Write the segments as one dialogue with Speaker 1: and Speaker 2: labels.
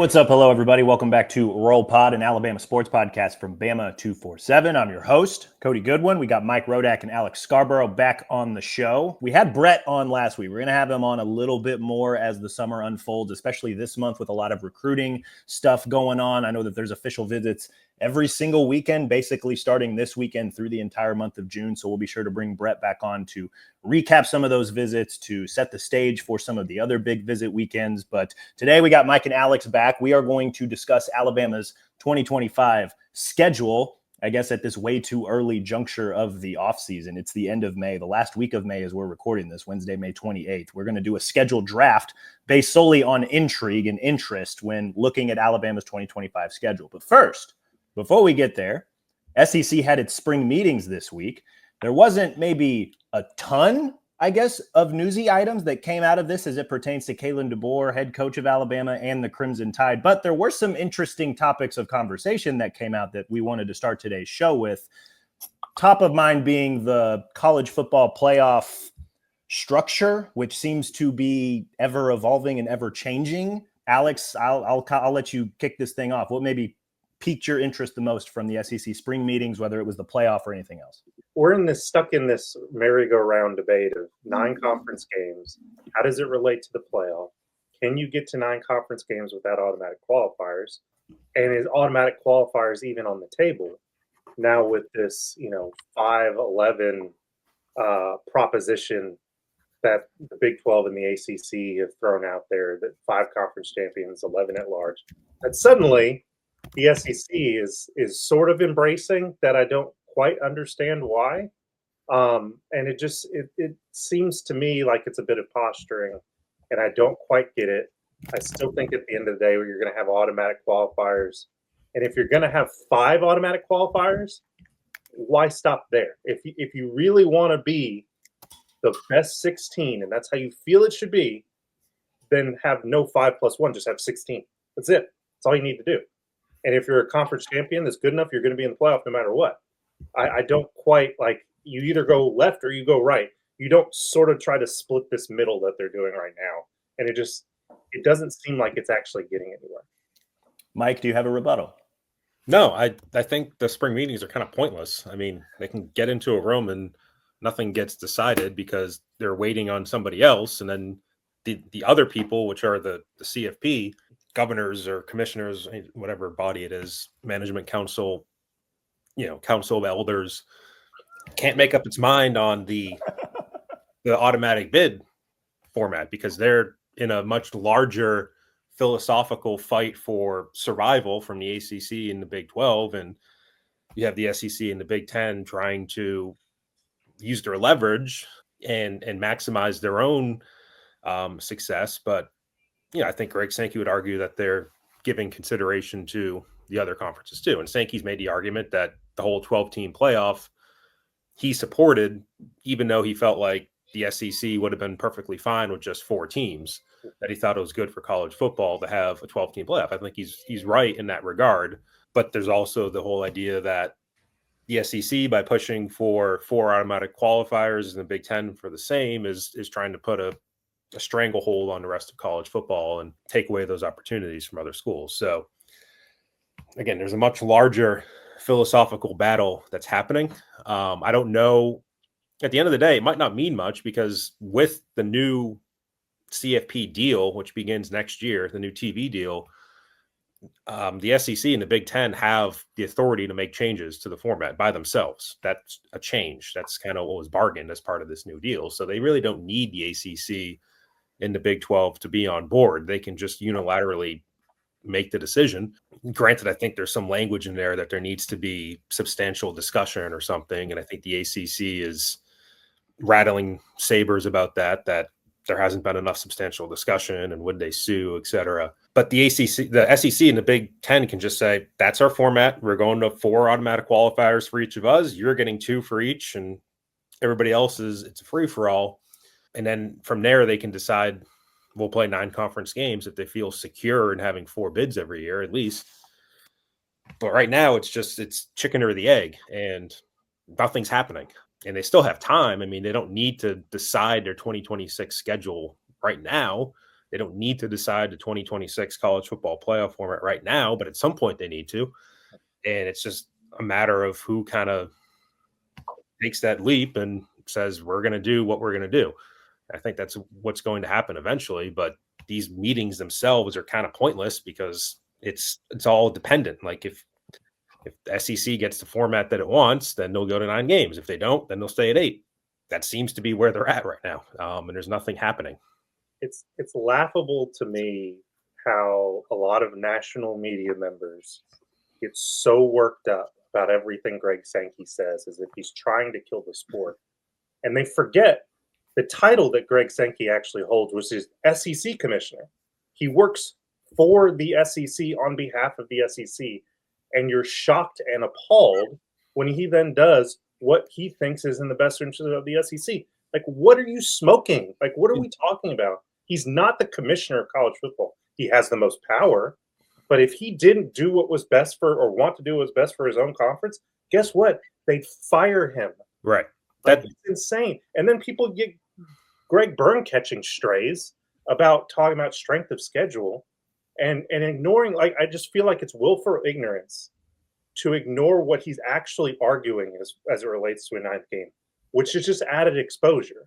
Speaker 1: what's up? Hello, everybody. Welcome back to Roll Pod, an Alabama sports podcast from Bama 247. I'm your host, Cody Goodwin. We got Mike Rodak and Alex Scarborough back on the show. We had Brett on last week. We're going to have him on a little bit more as the summer unfolds, especially this month with a lot of recruiting stuff going on. I know that there's official visits every single weekend, basically starting this weekend through the entire month of June. So we'll be sure to bring Brett back on to recap some of those visits, to set the stage for some of the other big visit weekends. But today we got Mike and Alex back. We are going to discuss Alabama's 2025 schedule, I guess at this way too early juncture of the offseason. It's the end of May. The last week of May as we're recording this, Wednesday, May 28th. We're going to do a scheduled draft based solely on intrigue and interest when looking at Alabama's 2025 schedule. But first, before we get there, SEC had its spring meetings this week. There wasn't maybe a ton, I guess, of newsy items that came out of this as it pertains to Kalen DeBoer, head coach of Alabama, and the Crimson Tide. But there were some interesting topics of conversation that came out that we wanted to start today's show with. Top of mind being the college football playoff structure, which seems to be ever evolving and ever changing. Alex, I'll let you kick this thing off. What maybe piqued your interest the most from the SEC spring meetings, whether it was the playoff or anything else?
Speaker 2: We're stuck in this merry-go-round debate of 9 conference games. How does it relate to the playoff? Can you get to 9 conference games without automatic qualifiers? And is automatic qualifiers even on the table now with this, 5-11 proposition that the Big 12 and the ACC have thrown out there, that 5 conference champions, 11 at large? And suddenly the SEC is sort of embracing that. I don't quite understand why. And it seems to me like it's a bit of posturing, and I don't quite get it. I still think at the end of the day you're going to have automatic qualifiers. And if you're going to have 5 automatic qualifiers, why stop there? If you really want to be the best 16, and that's how you feel it should be, then have no 5+1, just have 16. That's it. That's all you need to do. And if you're a conference champion that's good enough, you're going to be in the playoff no matter what. I don't quite like, you either go left or you go right. You don't sort of try to split this middle that they're doing right now. And it doesn't seem like it's actually getting anywhere.
Speaker 1: Mike, do you have a rebuttal?
Speaker 3: No, I think the spring meetings are kind of pointless. I mean, they can get into a room and nothing gets decided because they're waiting on somebody else. And then the other people, which are the CFP, governors or commissioners, whatever body it is, management council, council of elders, can't make up its mind on the automatic bid format because they're in a much larger philosophical fight for survival from the ACC and the Big 12. And you have the SEC and the Big 10 trying to use their leverage and maximize their own success. But I think Greg Sankey would argue that they're giving consideration to the other conferences too. And Sankey's made the argument that the whole 12-team playoff he supported, even though he felt like the SEC would have been perfectly fine with just 4 teams, that he thought it was good for college football to have a 12-team playoff. I think he's right in that regard. But there's also the whole idea that the SEC, by pushing for 4 automatic qualifiers and the Big 10 for the same, is trying to put a stranglehold on the rest of college football and take away those opportunities from other schools. So again, there's a much larger philosophical battle that's happening. I don't know. At the end of the day, it might not mean much because with the new CFP deal, which begins next year, the new TV deal, the SEC and the Big 10 have the authority to make changes to the format by themselves. That's a change. That's kind of what was bargained as part of this new deal. So they really don't need the ACC and the Big 12 to be on board. They can just unilaterally make the decision. Granted, I think there's some language in there that there needs to be substantial discussion or something. And I think the ACC is rattling sabers about that there hasn't been enough substantial discussion and would they sue, et cetera. But the SEC and the Big 10 can just say, that's our format. We're going to 4 automatic qualifiers for each of us. You're getting 2 for each, and everybody else it's a free for all. And then from there, they can decide we'll play 9 conference games if they feel secure in having 4 bids every year, at least. But right now it's chicken or the egg, and nothing's happening. And they still have time. I mean, they don't need to decide their 2026 schedule right now. They don't need to decide the 2026 college football playoff format right now, but at some point they need to. And it's just a matter of who kind of takes that leap and says, we're going to do what we're going to do. I think that's what's going to happen eventually. But these meetings themselves are kind of pointless because it's all dependent. Like if the SEC gets the format that it wants, then they'll go to 9 games. If they don't, then they'll stay at 8. That seems to be where they're at right now. And there's nothing happening.
Speaker 2: It's laughable to me how a lot of national media members get so worked up about everything Greg Sankey says as if he's trying to kill the sport. And they forget the title that Greg Sankey actually holds, which is SEC commissioner. He works for the SEC on behalf of the SEC. And you're shocked and appalled when he then does what he thinks is in the best interest of the SEC. Like, what are you smoking? Like, what are we talking about? He's not the commissioner of college football. He has the most power. But if he didn't do what was best for, or want to do what was best for his own conference, guess what? They'd fire him.
Speaker 3: Right.
Speaker 2: That's insane. And then people get Greg Byrne catching strays about talking about strength of schedule and ignoring, like, I just feel like it's willful ignorance to ignore what he's actually arguing as it relates to a 9th game, which is just added exposure.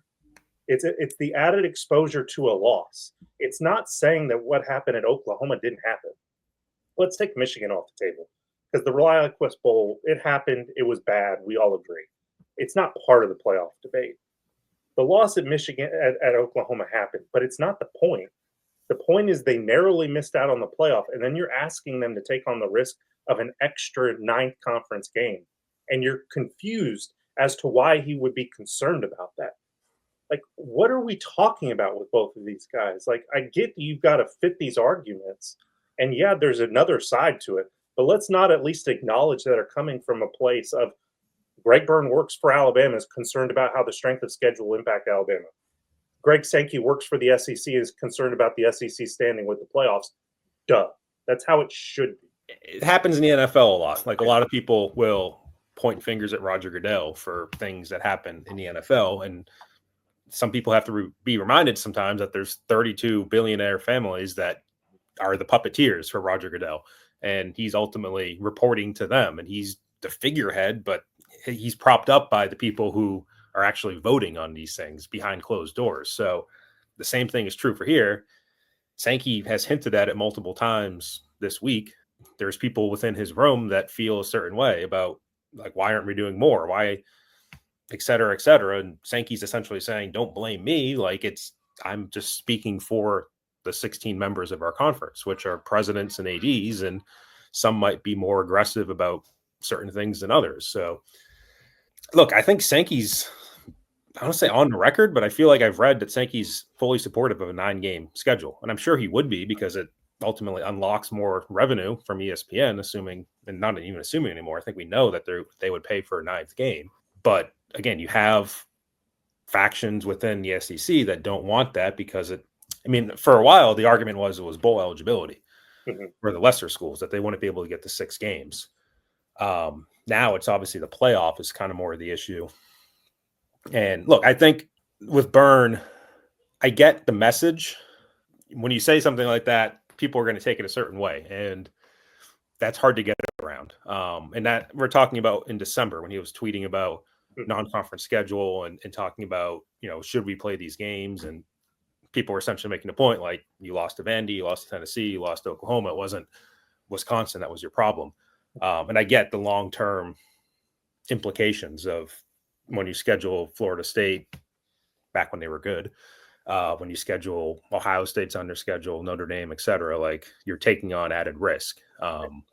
Speaker 2: It's the added exposure to a loss. It's not saying that what happened at Oklahoma didn't happen. Let's take Michigan off the table because the ReliaQuest Bowl, it happened. It was bad. We all agree. It's not part of the playoff debate. The loss at Michigan at Oklahoma happened, but it's not the point. The point is they narrowly missed out on the playoff, and then you're asking them to take on the risk of an extra 9th conference game, and you're confused as to why he would be concerned about that. Like, what are we talking about with both of these guys? Like, I get you've got to fit these arguments, and yeah, there's another side to it, but let's not at least acknowledge that are coming from a place of Greg Byrne works for Alabama, is concerned about how the strength of schedule will impact Alabama. Greg Sankey works for the SEC, is concerned about the SEC standing with the playoffs. Duh. That's how it should be.
Speaker 3: It happens in the NFL a lot. Like, a lot of people will point fingers at Roger Goodell for things that happen in the NFL. And some people have to be reminded sometimes that there's 32 billionaire families that are the puppeteers for Roger Goodell. And he's ultimately reporting to them. And he's the figurehead, but he's propped up by the people who are actually voting on these things behind closed doors. So the same thing is true for here. Sankey has hinted at it multiple times this week. There's people within his room that feel a certain way about, like, why aren't we doing more? Why, et cetera, et cetera. And Sankey's essentially saying, don't blame me. Like, I'm just speaking for the 16 members of our conference, which are presidents and ADs, and some might be more aggressive about certain things than others. So look, I think Sankey's, I don't say on the record, but I feel like I've read that Sankey's fully supportive of a 9-game schedule. And I'm sure he would be, because it ultimately unlocks more revenue from ESPN, assuming, and not even assuming anymore. I think we know that they would pay for a 9th game. But again, you have factions within the SEC that don't want that because for a while, the argument was it was bowl eligibility for the lesser schools, that they wouldn't be able to get to 6 games. Now it's obviously the playoff is kind of more of the issue. And look, I think with Byrne, I get the message. When you say something like that, people are going to take it a certain way, and that's hard to get around. And that we're talking about in December when he was tweeting about non-conference schedule and talking about, should we play these games? And people were essentially making the point, like, you lost to Vandy, you lost to Tennessee, you lost to Oklahoma. It wasn't Wisconsin that was your problem. And I get the long-term implications of when you schedule Florida State back when they were good, when you schedule Ohio State's under schedule, Notre Dame, et cetera, like, you're taking on added risk.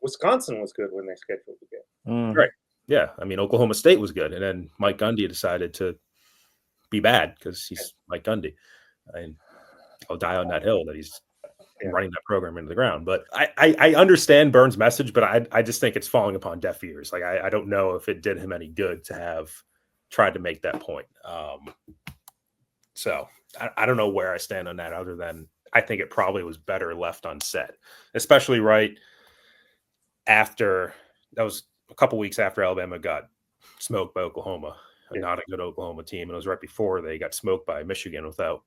Speaker 2: Wisconsin was good when they scheduled the game.
Speaker 3: Right. Yeah. Oklahoma State was good. And then Mike Gundy decided to be bad because he's Mike Gundy. And I'll die on that hill that he's running that program into the ground. But I understand Byrne's message, but I just think it's falling upon deaf ears. Like, I don't know if it did him any good to have tried to make that point. So I don't know where I stand on that, other than I think it probably was better left unsaid, especially right after, that was a couple weeks after Alabama got smoked by Oklahoma, not a good Oklahoma team. And it was right before they got smoked by Michigan without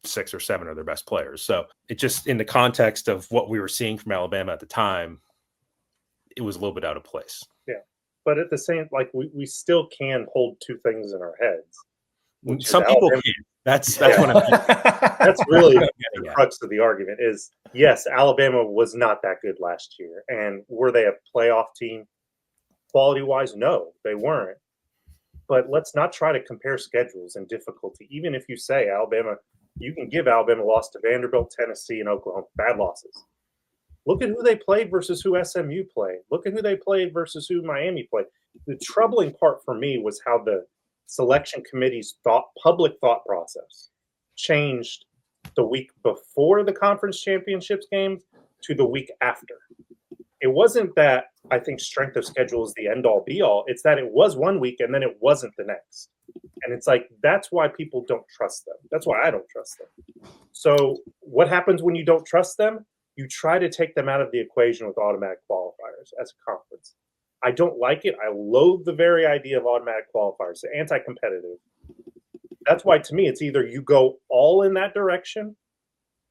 Speaker 3: 6 or 7 of their best players. So it just, in the context of what we were seeing from Alabama at the time, it was a little bit out of place.
Speaker 2: Yeah. But at the same, like we still can hold two things in our heads.
Speaker 3: Some people can. That's what I'm
Speaker 2: That's really the crux of the argument is, yes, Alabama was not that good last year. And were they a playoff team quality-wise? No, they weren't. But let's not try to compare schedules and difficulty. Even if you say Alabama, you can give Alabama a loss to Vanderbilt, Tennessee, and Oklahoma. Bad losses. Look at who they played versus who SMU played. Look at who they played versus who Miami played. The troubling part for me was how the selection committee's public thought process changed the week before the conference championships games to the week after. It wasn't that I think strength of schedule is the end all be all. It's that it was one week and then it wasn't the next. And it's like, that's why people don't trust them. That's why I don't trust them. So what happens when you don't trust them? You try to take them out of the equation with automatic qualifiers as a conference. I don't like it. I loathe the very idea of automatic qualifiers. They're anti-competitive. That's why, to me, it's either you go all in that direction,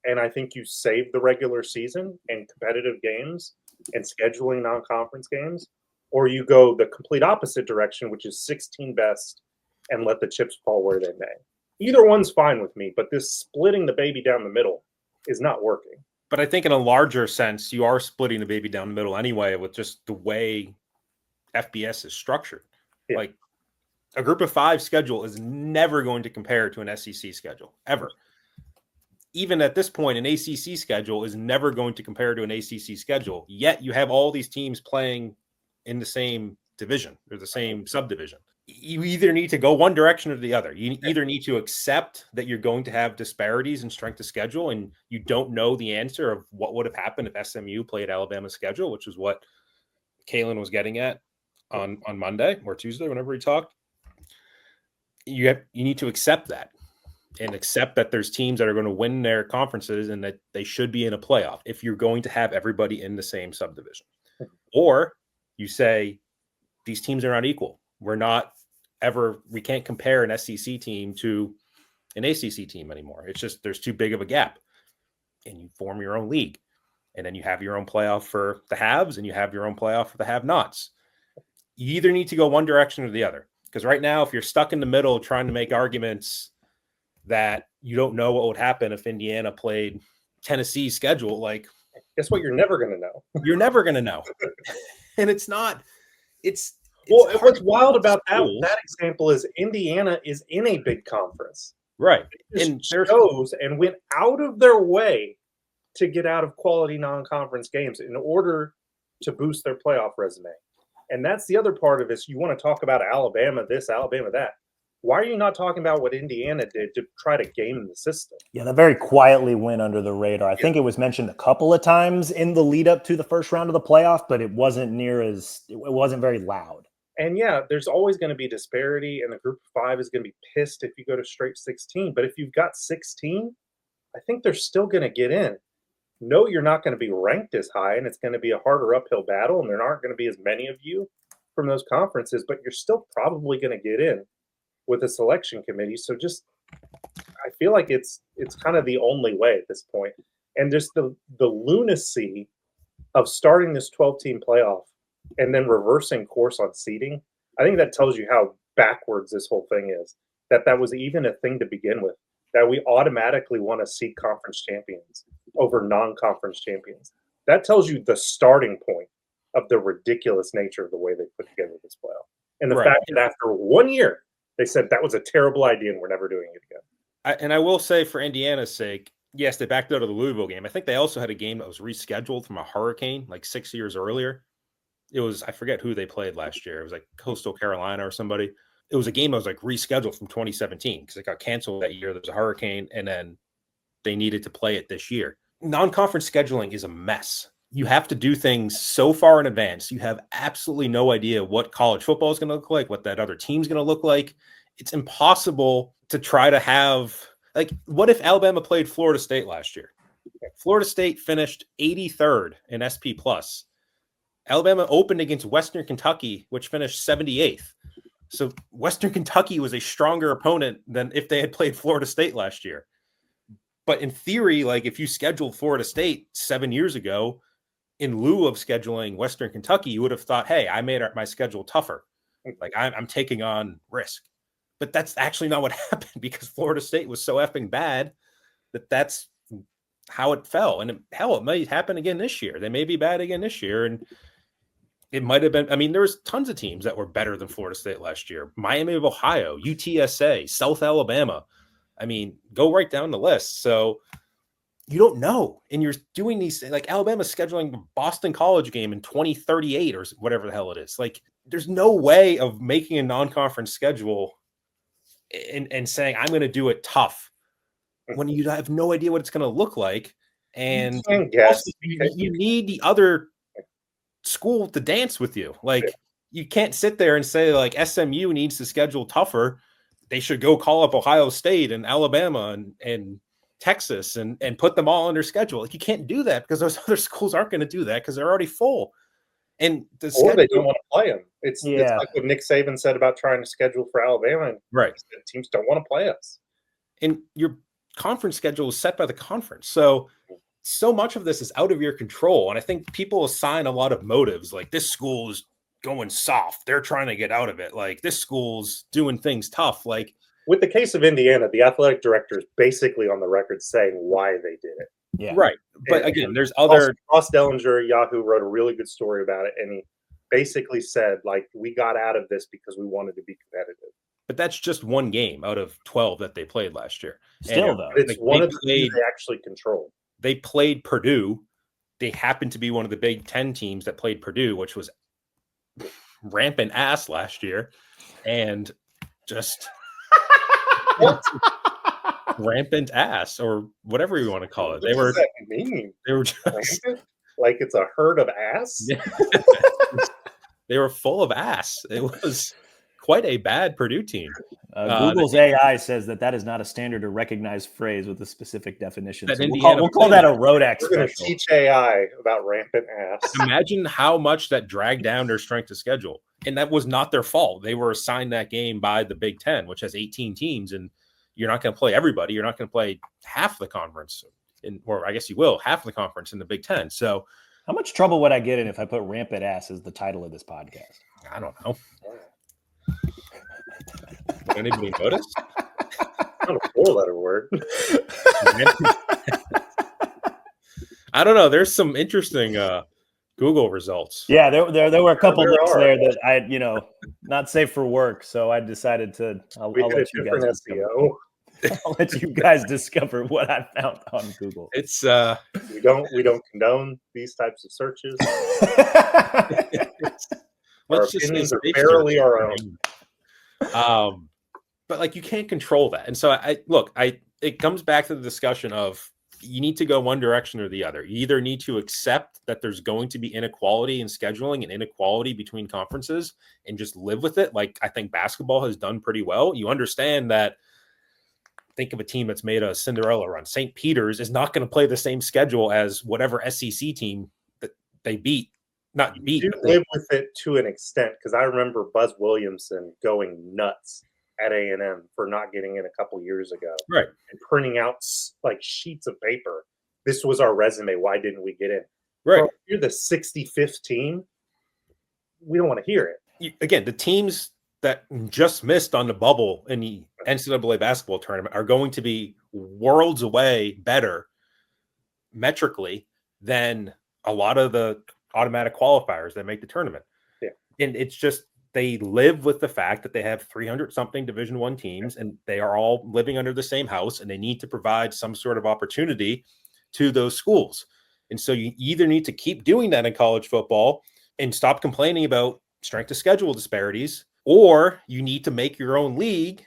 Speaker 2: and I think you save the regular season and competitive games and scheduling non-conference games, or you go the complete opposite direction, which is 16 best and let the chips fall where they may. Either one's fine with me, but this splitting the baby down the middle is not working.
Speaker 3: But I think in a larger sense, you are splitting the baby down the middle anyway with just the way FBS is structured. Yeah. Like a group of 5 schedule is never going to compare to an SEC schedule, ever. Even at this point, an ACC schedule is never going to compare to an ACC schedule. Yet you have all these teams playing in the same division or the same subdivision. You either need to go one direction or the other. You either need to accept that you're going to have disparities in strength of schedule, and you don't know the answer of what would have happened if SMU played Alabama's schedule, which is what Kalen was getting at on Monday or Tuesday, whenever he talked. You need to accept that and accept that there's teams that are going to win their conferences and that they should be in a playoff if you're going to have everybody in the same subdivision. Or you say these teams are not equal. We can't compare an SEC team to an ACC team anymore. It's just, there's too big of a gap, and you form your own league, and then you have your own playoff for the haves and you have your own playoff for the have-nots. You either need to go one direction or the other, because right now, if you're stuck in the middle trying to make arguments that you don't know what would happen if Indiana played Tennessee's schedule, like,
Speaker 2: guess what? You're never going to know.
Speaker 3: You're never going to know. And
Speaker 2: what's wild about that example is Indiana is in a big conference.
Speaker 3: Right.
Speaker 2: And chose and went out of their way to get out of quality non-conference games in order to boost their playoff resume. And that's the other part of this. You want to talk about Alabama this, Alabama that. Why are you not talking about what Indiana did to try to game the system?
Speaker 1: Yeah, that very quietly went under the radar. I think it was mentioned a couple of times in the lead up to the first round of the playoff, but it wasn't very loud.
Speaker 2: And yeah, there's always going to be disparity, and the group of 5 is going to be pissed if you go to straight 16. But if you've got 16, I think they're still going to get in. No, you're not going to be ranked as high, and it's going to be a harder uphill battle, and there aren't going to be as many of you from those conferences, but you're still probably going to get in with a selection committee. So I feel like it's kind of the only way at this point. And just the lunacy of starting this 12-team playoff and then reversing course on seeding, I think that tells you how backwards this whole thing is, that was even a thing to begin with, that we automatically want to seed conference champions over non-conference champions. That tells you the starting point of the ridiculous nature of the way they put together this playoff. And the fact that after 1 year, they said that was a terrible idea and we're never doing it again.
Speaker 3: And I will say, for Indiana's sake, yes, they backed out of the Louisville game. I think they also had a game that was rescheduled from a hurricane like 6 years earlier. It was, I forget who they played last year. It was like Coastal Carolina or somebody. It was a game that was like rescheduled from 2017 because it got canceled that year. There was a hurricane, and then they needed to play it this year. Non-conference scheduling is a mess. You have to do things so far in advance. You have absolutely no idea what college football is going to look like, what that other team's going to look like. It's impossible to try to have, like, what if Alabama played Florida State last year? Florida State finished 83rd in SP+. Alabama opened against Western Kentucky, which finished 78th. So Western Kentucky was a stronger opponent than if they had played Florida State last year. But in theory, like if you scheduled Florida State 7 years ago, in lieu of scheduling Western Kentucky, you would have thought, hey, I made my schedule tougher. Like I'm taking on risk. But that's actually not what happened because Florida State was so effing bad that's how it fell. And it might happen again this year. They may be bad again this year. And it might have been, I mean, there was tons of teams that were better than Florida State last year. Miami of Ohio, UTSA, South Alabama. I mean, go right down the list. So you don't know. And you're doing these, like Alabama's scheduling the Boston College game in 2038 or whatever the hell it is. Like there's no way of making a non-conference schedule and saying, I'm going to do it tough when you have no idea what it's going to look like. And you need the other school to dance with you. Like you can't sit there and say like SMU needs to schedule tougher. They should go call up Ohio State and Alabama and Texas and put them all on their schedule. Like you can't do that because those other schools aren't going to do that because they're already full. And
Speaker 2: they don't want to play them. It's like what Nick Saban said about trying to schedule for Alabama.
Speaker 3: Right.
Speaker 2: Teams don't want to play us.
Speaker 3: And your conference schedule is set by the conference. So much of this is out of your control. And I think people assign a lot of motives. Like this school is going soft. They're trying to get out of it. Like this school's doing things tough. Like
Speaker 2: with the case of Indiana, the athletic director is basically on the record saying why they did it.
Speaker 3: Yeah. Right. But again, there's other.
Speaker 2: Ross Dellinger, Yahoo, wrote a really good story about it. And he basically said, like, we got out of this because we wanted to be competitive.
Speaker 3: But that's just one game out of 12 that they played last year.
Speaker 1: Still, though.
Speaker 2: It's one of the teams they actually controlled.
Speaker 3: They played Purdue. They happened to be one of the Big Ten teams that played Purdue, which was rampant ass last year. And just rampant ass or whatever you want to call it.
Speaker 2: What does that mean?
Speaker 3: They were just
Speaker 2: rampant? Like it's a herd of ass?
Speaker 3: Yeah. They were full of ass. It was quite a bad Purdue team.
Speaker 1: Google's AI says that is not a standard or recognized phrase with a specific definition. So we'll call that a Rodak special.
Speaker 2: We're going to teach AI about rampant ass.
Speaker 3: Imagine how much that dragged down their strength of schedule. And that was not their fault. They were assigned that game by the Big Ten, which has 18 teams. And you're not going to play everybody. You're not going to play half the conference. Or I guess you will, half the conference in the Big Ten. So
Speaker 1: how much trouble would I get in if I put rampant ass as the title of this podcast?
Speaker 3: I don't know. Did anybody notice?
Speaker 2: Not a four-letter word.
Speaker 3: I don't know. There's some interesting Google results.
Speaker 1: Yeah, there were a couple links there that I, not safe for work. So I decided to. I'll let you guys SEO. I'll let you guys discover what I found on Google.
Speaker 3: It's
Speaker 2: we don't condone these types of searches. Our opinions are fairly our own.
Speaker 3: But like you can't control that. And so it comes back to the discussion of you need to go one direction or the other. You either need to accept that there's going to be inequality in scheduling and inequality between conferences and just live with it. Like I think basketball has done pretty well. You understand that. Think of a team that's made a Cinderella run. St. Peter's is not going to play the same schedule as whatever SEC team that they beat. Not beat.
Speaker 2: You live with it to an extent because I remember Buzz Williamson going nuts at A&M for not getting in a couple years ago.
Speaker 3: Right.
Speaker 2: And printing out like sheets of paper. This was our resume. Why didn't we get in?
Speaker 3: Right.
Speaker 2: Bro, if you're the 65th team, we don't want to hear it.
Speaker 3: Again, the teams that just missed on the bubble in the NCAA basketball tournament are going to be worlds away better metrically than a lot of the automatic qualifiers that make the tournament.
Speaker 2: Yeah.
Speaker 3: And it's just, they live with the fact that they have 300 something Division I teams and they are all living under the same house and they need to provide some sort of opportunity to those schools. And so you either need to keep doing that in college football and stop complaining about strength of schedule disparities, or you need to make your own league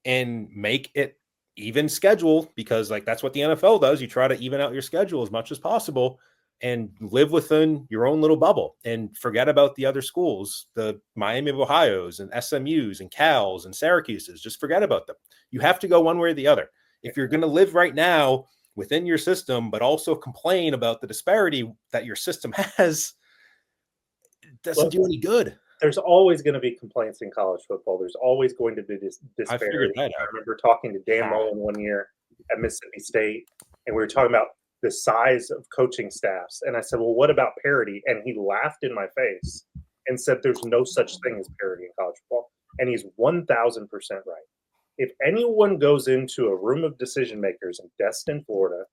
Speaker 3: and make it even schedule because like that's what the NFL does. You try to even out your schedule as much as possible and live within your own little bubble and forget about the other schools, the Miami of Ohio's and SMU's and Cal's and Syracuse's. Just forget about them. You have to go one way or the other. If you're going to live right now within your system, but also complain about the disparity that your system has, it doesn't do any good.
Speaker 2: There's always going to be complaints in college football. There's always going to be this disparity. I remember talking to Dan Mullen one year, at Mississippi State, and we were talking about the size of coaching staffs. And I said, well, what about parity? And he laughed in my face and said, there's no such thing as parity in college football. And he's 1,000% right. If anyone goes into a room of decision makers in Destin, Florida,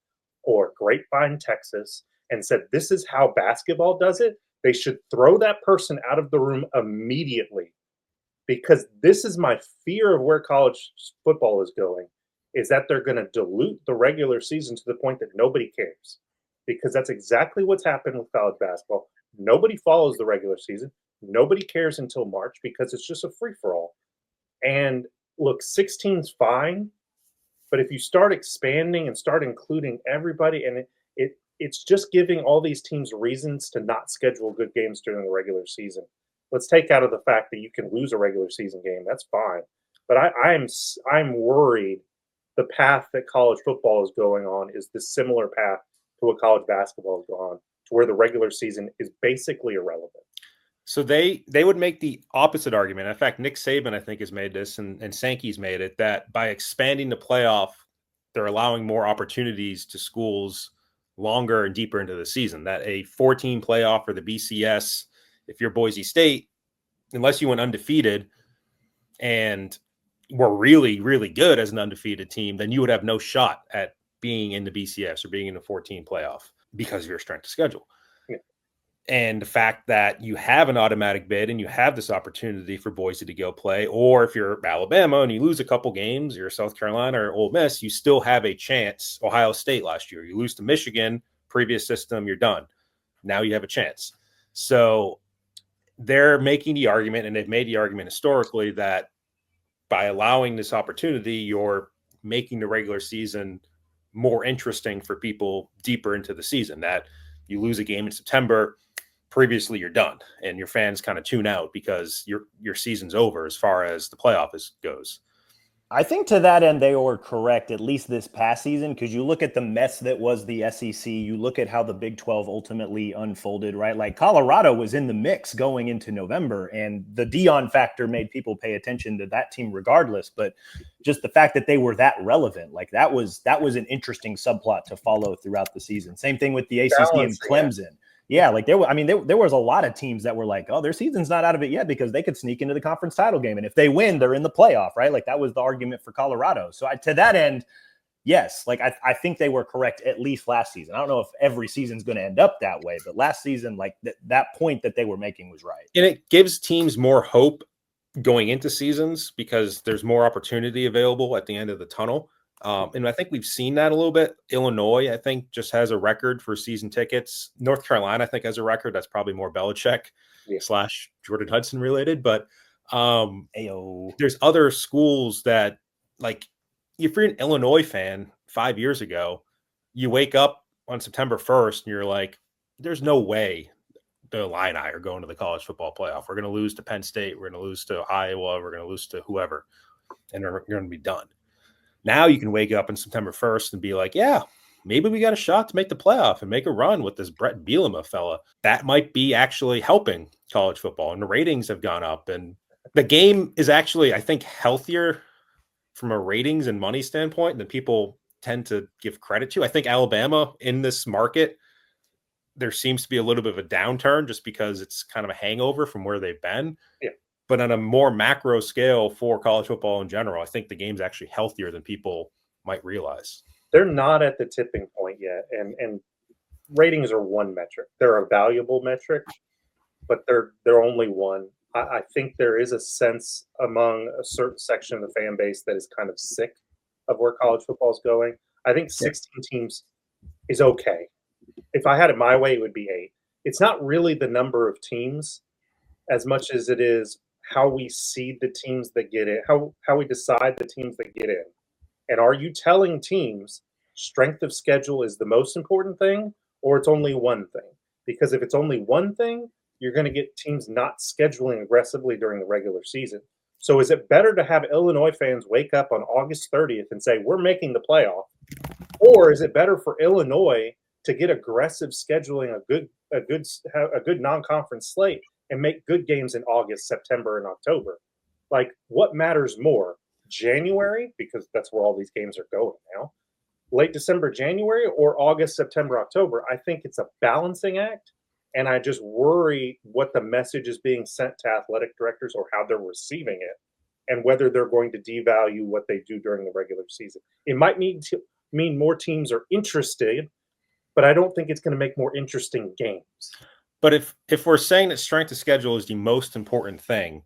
Speaker 2: or Grapevine, Texas, and said, this is how basketball does it, they should throw that person out of the room immediately. Because this is my fear of where college football is going, is that they're going to dilute the regular season to the point that nobody cares. Because that's exactly what's happened with college basketball. Nobody follows the regular season. Nobody cares until March because it's just a free-for-all. And look, 16's fine, but if you start expanding and start including everybody, and it's just giving all these teams reasons to not schedule good games during the regular season. Let's take out of the fact that you can lose a regular season game. That's fine. But I'm worried the path that college football is going on is the similar path to what college basketball is going on, to where the regular season is basically irrelevant.
Speaker 3: So they would make the opposite argument. In fact, Nick Saban, I think, has made this, and Sankey's made it, that by expanding the playoff, they're allowing more opportunities to schools longer and deeper into the season. That a 14 playoff or the BCS, if you're Boise State, unless you went undefeated and were really, really good as an undefeated team, then you would have no shot at being in the BCS or being in the 14 playoff because of your strength of schedule.
Speaker 2: Yeah.
Speaker 3: And the fact that you have an automatic bid and you have this opportunity for Boise to go play, or if you're Alabama and you lose a couple games, you're South Carolina or Ole Miss, you still have a chance. Ohio State last year, you lose to Michigan, previous system, you're done. Now you have a chance. So they're making the argument, and they've made the argument historically, that by allowing this opportunity, you're making the regular season more interesting for people deeper into the season. That you lose a game in September, previously you're done, and your fans kind of tune out because your season's over as far as the playoff goes.
Speaker 1: I think to that end, they were correct, at least this past season, because you look at the mess that was the SEC, you look at how the Big 12 ultimately unfolded, right? Like Colorado was in the mix going into November, and the Dion factor made people pay attention to that team regardless. But just the fact that they were that relevant, like that was an interesting subplot to follow throughout the season. Same thing with the ACC and Clemson. Yeah, like there was a lot of teams that were like, oh, their season's not out of it yet because they could sneak into the conference title game. And if they win, they're in the playoff, right? Like that was the argument for Colorado. So to that end, yes, like I think they were correct at least last season. I don't know if every season's going to end up that way, but last season, like that point that they were making was right.
Speaker 3: And it gives teams more hope going into seasons because there's more opportunity available at the end of the tunnel. And I think we've seen that a little bit. Illinois, I think, just has a record for season tickets. North Carolina, I think, has a record. That's probably more Belichick / Jordan Hudson related. But there's other schools that, like, if you're an Illinois fan 5 years ago, you wake up on September 1st and you're like, there's no way the Illini are going to the college football playoff. We're going to lose to Penn State. We're going to lose to Iowa. We're going to lose to whoever. And we're going to be done. Now you can wake up on September 1st and be like, yeah, maybe we got a shot to make the playoff and make a run with this Brett Bielema fella. That might be actually helping college football, and the ratings have gone up. And the game is actually, I think, healthier from a ratings and money standpoint than people tend to give credit to. I think Alabama in this market, there seems to be a little bit of a downturn just because it's kind of a hangover from where they've been.
Speaker 2: Yeah.
Speaker 3: But on a more macro scale for college football in general, I think the game's actually healthier than people might realize.
Speaker 2: They're not at the tipping point yet. And ratings are one metric. They're a valuable metric, but they're only one. I think there is a sense among a certain section of the fan base that is kind of sick of where college football is going. I think 16 teams is okay. If I had it my way, it would be 8. It's not really the number of teams as much as it is how we seed the teams that get in, how we decide the teams that get in. And are you telling teams strength of schedule is the most important thing, or it's only one thing? Because if it's only one thing, you're going to get teams not scheduling aggressively during the regular season. So is it better to have Illinois fans wake up on August 30th and say, we're making the playoff? Or is it better for Illinois to get aggressive scheduling, a good non-conference slate, and make good games in August, September, and October? Like, what matters more? January, because that's where all these games are going now, late December, January, or August, September, October. I think it's a balancing act. And I just worry what the message is being sent to athletic directors or how they're receiving it and whether they're going to devalue what they do during the regular season. It might mean more teams are interested, but I don't think it's going to make more interesting games.
Speaker 3: But if we're saying that strength of schedule is the most important thing,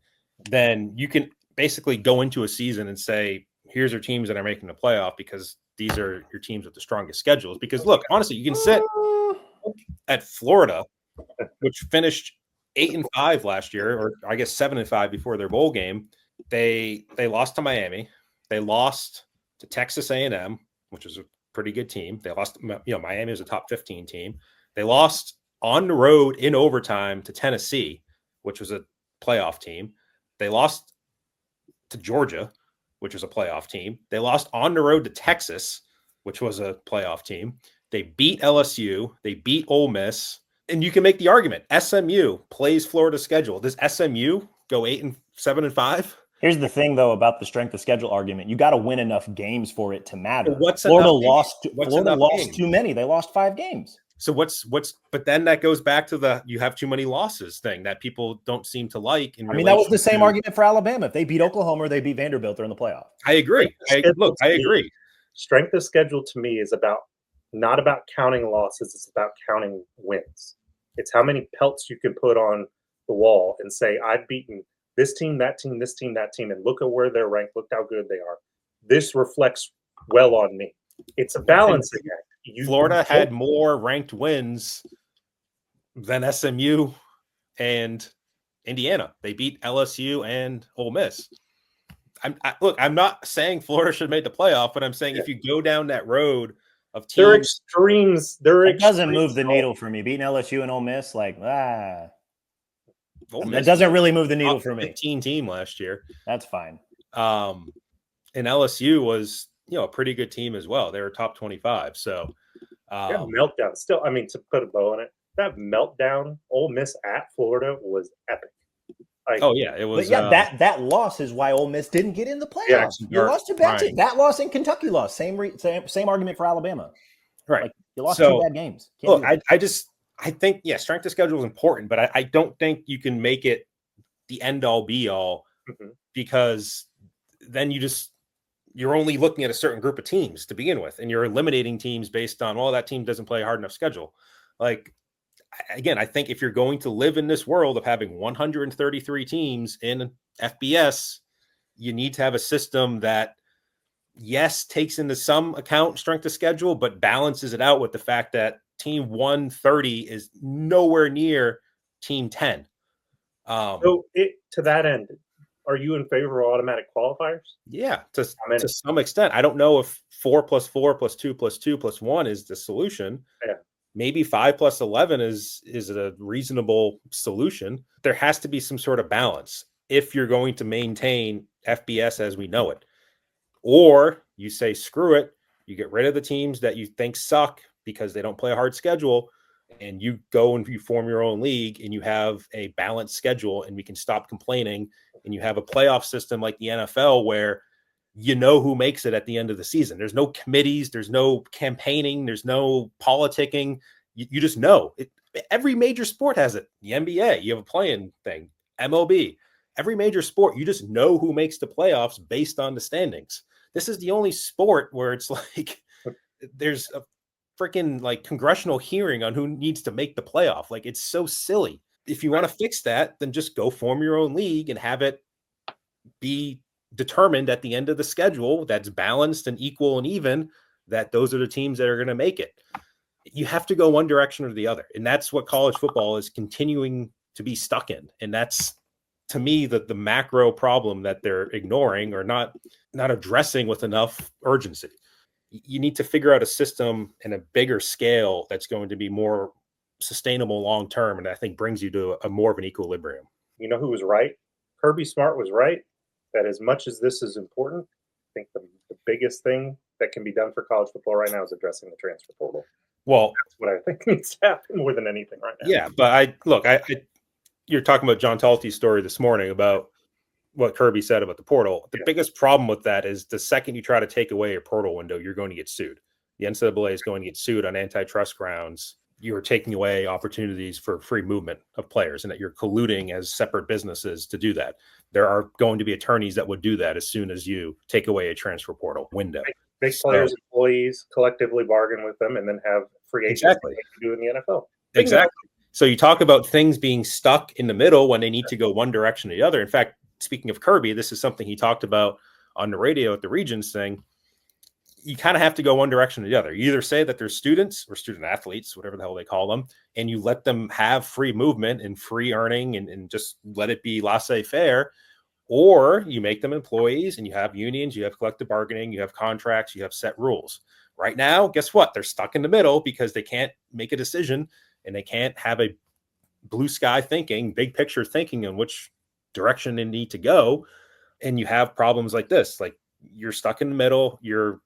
Speaker 3: then you can basically go into a season and say, here's your teams that are making the playoff because these are your teams with the strongest schedules. Because look, honestly, you can sit at Florida, which finished 8-5 last year, or I guess 7-5 before their bowl game. They lost to Miami. They lost to Texas A&M, which is a pretty good team. They lost, Miami is a top 15 team. They lost on the road in overtime to Tennessee, which was a playoff team. They lost to Georgia, which was a playoff team. They lost on the road to Texas, which was a playoff team. They beat LSU. They beat Ole Miss. And you can make the argument, SMU plays Florida's schedule. Does SMU go 7-5?
Speaker 1: Here's the thing, though, about the strength of schedule argument. You got to win enough games for it to matter.
Speaker 3: Florida
Speaker 1: lost too many. They lost 5 games.
Speaker 3: So but then that goes back to you have too many losses thing that people don't seem to like.
Speaker 1: That was the same argument for Alabama. If they beat Oklahoma or they beat Vanderbilt, they're in the playoff.
Speaker 3: I agree. I agree.
Speaker 2: Strength of schedule to me is not about counting losses. It's about counting wins. It's how many pelts you can put on the wall and say, I've beaten this team, that team, this team, that team, and look at where they're ranked. Look how good they are. This reflects well on me. It's a balancing act.
Speaker 3: Florida had more ranked wins than SMU and Indiana. They beat LSU and Ole Miss. I'm not saying Florida should make the playoff, but I'm saying if you go down that road of teams,
Speaker 2: they're extremes.
Speaker 1: It doesn't move the needle for me. Beating LSU and Ole Miss, that doesn't really move the needle for me.
Speaker 3: 15 team last year.
Speaker 1: That's fine.
Speaker 3: And LSU was, a pretty good team as well. They were top 25. So
Speaker 2: meltdown. Still, to put a bow on it, that meltdown, Ole Miss at Florida was epic.
Speaker 3: It was.
Speaker 1: But that loss is why Ole Miss didn't get in the playoffs. You lost to bad teams. That loss in Kentucky lost. Same argument for Alabama.
Speaker 3: Right.
Speaker 1: You lost 2 bad games.
Speaker 3: I think strength of schedule is important, but I don't think you can make it the end all be all because then you're only looking at a certain group of teams to begin with, and you're eliminating teams based on, that team doesn't play a hard enough schedule. Again, I think if you're going to live in this world of having 133 teams in FBS, you need to have a system that, takes into some account strength of schedule, but balances it out with the fact that team 130 is nowhere near team 10.
Speaker 2: To that end, are you in favor of automatic qualifiers?
Speaker 3: Yeah, to some extent. I don't know if 4 + 4 + 2 + 2 + 1 is the solution.
Speaker 2: Yeah.
Speaker 3: Maybe 5 + 11 is a reasonable solution. There has to be some sort of balance if you're going to maintain FBS as we know it. Or you say, screw it, you get rid of the teams that you think suck because they don't play a hard schedule, and you go and you form your own league and you have a balanced schedule and we can stop complaining, and you have a playoff system like the NFL where who makes it at the end of the season. There's no committees, there's no campaigning, there's no politicking. You just know it. Every major sport has it. The NBA, you have a playing thing. MLB, every major sport, you just know who makes the playoffs based on the standings. This is the only sport where it's like there's a freaking congressional hearing on who needs to make the playoff. It's so silly. If you want to fix that, then just go form your own league and have it be determined at the end of the schedule that's balanced and equal and even, that those are the teams that are going to make it. You have to go one direction or the other. And that's what college football is continuing to be stuck in. And that's, to me, the macro problem that they're ignoring or not addressing with enough urgency. You need to figure out a system in a bigger scale that's going to be more sustainable long term, and I think brings you to a more of an equilibrium.
Speaker 2: You know who was right? Kirby Smart was right. That as much as this is important, I think the biggest thing that can be done for college football right now is addressing the transfer portal.
Speaker 3: Well,
Speaker 2: that's what I think needs to happen more than anything right now.
Speaker 3: Yeah, but you're talking about John Talty's story this morning about what Kirby said about the portal. The biggest problem with that is the second you try to take away a portal window, you're going to get sued. the NCAA is going to get sued on antitrust grounds, you're taking away opportunities for free movement of players and that you're colluding as separate businesses to do that. There are going to be attorneys that would do that as soon as you take away a transfer portal window.
Speaker 2: Make players, employees collectively bargain with them and then have free agents
Speaker 3: exactly
Speaker 2: like you do in the NFL.
Speaker 3: Exactly. So you talk about things being stuck in the middle when they need to go one direction or the other. In fact, speaking of Kirby, this is something he talked about on the radio at the Regions thing. You kind of have to go one direction or the other. You either say that they're students or student athletes, whatever the hell they call them, and you let them have free movement and free earning and just let it be laissez-faire, or you make them employees and you have unions, you have collective bargaining, you have contracts, you have set rules. Right now, guess what? They're stuck in the middle because they can't make a decision and they can't have a blue sky thinking, big picture thinking in which direction they need to go. And you have problems like this, like you're stuck in the middle. You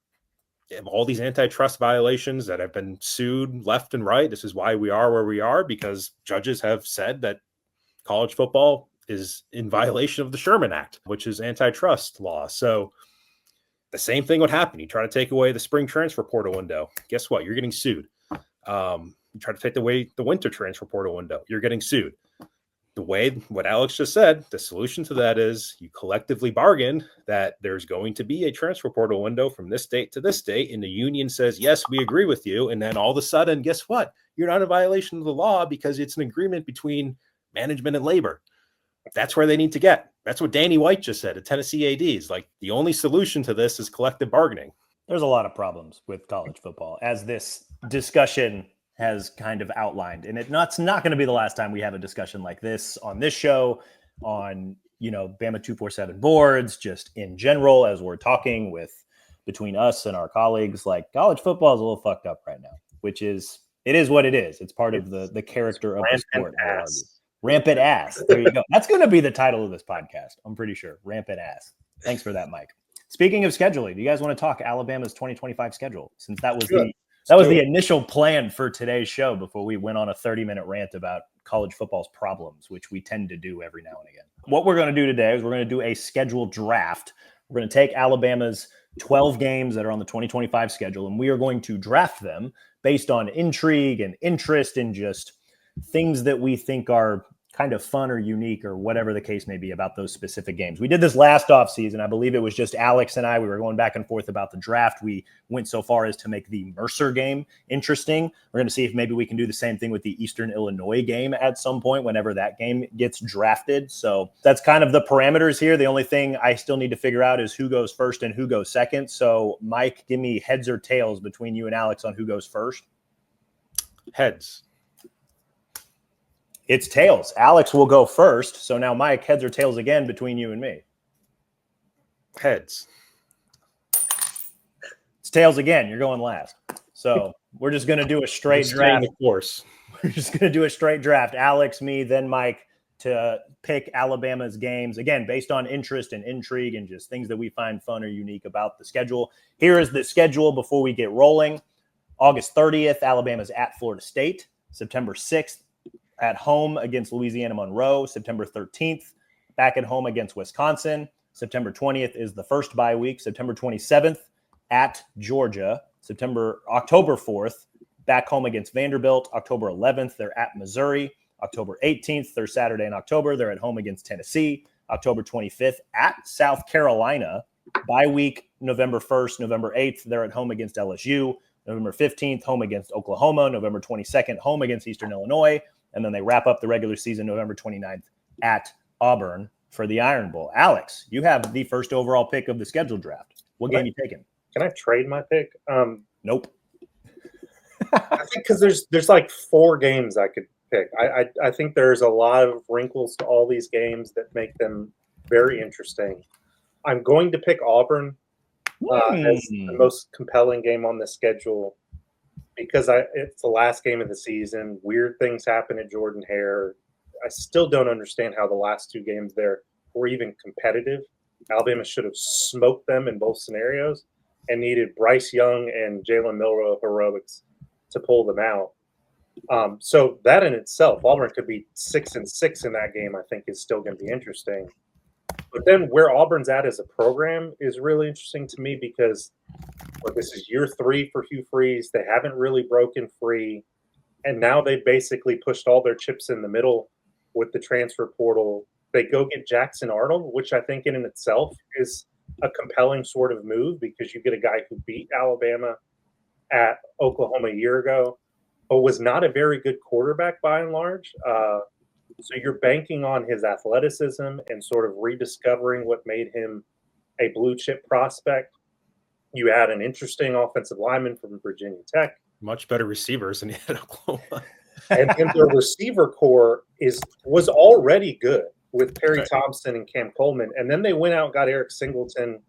Speaker 3: have all these antitrust violations that have been sued left and right. This is why we are where we are, because judges have said that college football is in violation of the Sherman Act, which is antitrust law. So the same thing would happen. You try to take away the spring transfer portal window. Guess what? You're getting sued. You try to take away the winter transfer portal window. You're getting sued. What Alex just said, the solution to that is you collectively bargain that there's going to be a transfer portal window from this date to this date. And the union says, yes, we agree with you. And then all of a sudden, guess what? You're not in violation of the law because it's an agreement between management and labor. That's where they need to get. That's what Danny White just said at Tennessee ADs. Like the only solution to this is collective bargaining.
Speaker 1: There's a lot of problems with college football, as this discussion has kind of outlined. And it's not going to be the last time we have a discussion like this on this show, on, Bama 247 boards, just in general, as we're talking between us and our colleagues. Like college football is a little fucked up right now, it is what it is. It's part of the character of the sport. Rampant ass. There you go. That's going to be the title of this podcast. I'm pretty sure. Rampant ass. Thanks for that, Mike. Speaking of scheduling, do you guys want to talk Alabama's 2025 schedule? Since that was the initial plan for today's show before we went on a 30-minute rant about college football's problems, which we tend to do every now and again. What we're going to do today is we're going to do a schedule draft. We're going to take Alabama's 12 games that are on the 2025 schedule, and we are going to draft them based on intrigue and interest and just things that we think are kind of fun or unique or whatever the case may be about those specific games. We did this last offseason. I believe it was just Alex and I. We were going back and forth about the draft. We went so far as to make the Mercer game interesting. We're going to see if maybe we can do the same thing with the Eastern Illinois game at some point whenever that game gets drafted. So that's kind of the parameters here. The only thing I still need to figure out is who goes first and who goes second. So Mike, give me heads or tails between you and Alex on who goes first.
Speaker 3: Heads.
Speaker 1: It's tails. Alex will go first. So now, Mike, heads or tails again between you and me?
Speaker 3: Heads.
Speaker 1: It's tails again. You're going last. So we're just going to do a straight draft.
Speaker 3: Of course.
Speaker 1: We're just going to do a straight draft. Alex, me, then Mike, to pick Alabama's games, again, based on interest and intrigue and just things that we find fun or unique about the schedule. Here is the schedule before we get rolling. August 30th, Alabama's at Florida State. September 6th, at home against Louisiana Monroe. September 13th, back at home against Wisconsin. September 20th is the first bye week. September 27th, at Georgia. October 4th, back home against Vanderbilt. October 11th, they're at Missouri. October 18th, third Saturday in October, they're at home against Tennessee. October 25th, at South Carolina. Bye week, November 1st, November 8th, they're at home against LSU. November 15th, home against Oklahoma. November 22nd, home against Eastern Illinois. And then they wrap up the regular season November 29th at Auburn for the Iron Bowl. Alex, you have the first overall pick of the scheduled draft. What game are you taking?
Speaker 2: Can I trade my pick?
Speaker 1: Nope.
Speaker 2: I think because there's like 4 games I could pick. I think there's a lot of wrinkles to all these games that make them very interesting. I'm going to pick Auburn as the most compelling game on the schedule because it's the last game of the season. Weird things happen at Jordan-Hare. I still don't understand how the last 2 games there were even competitive. Alabama should have smoked them in both scenarios and needed Bryce Young and Jalen Milroe heroics to pull them out. So that in itself, Auburn could be 6-6 in that game, I think is still going to be interesting. But then where Auburn's at as a program is really interesting to me because this is year 3 for Hugh Freeze. They haven't really broken free. And now they've basically pushed all their chips in the middle with the transfer portal. They go get Jackson Arnold, which I think in and itself is a compelling sort of move because you get a guy who beat Alabama at Oklahoma a year ago, but was not a very good quarterback by and large. So you're banking on his athleticism and sort of rediscovering what made him a blue chip prospect. You add an interesting offensive lineman from Virginia Tech.
Speaker 3: Much better receivers than he had at Oklahoma.
Speaker 2: And their receiver core was already good with Perry Thompson and Cam Coleman. And then they went out and got Eric Singleton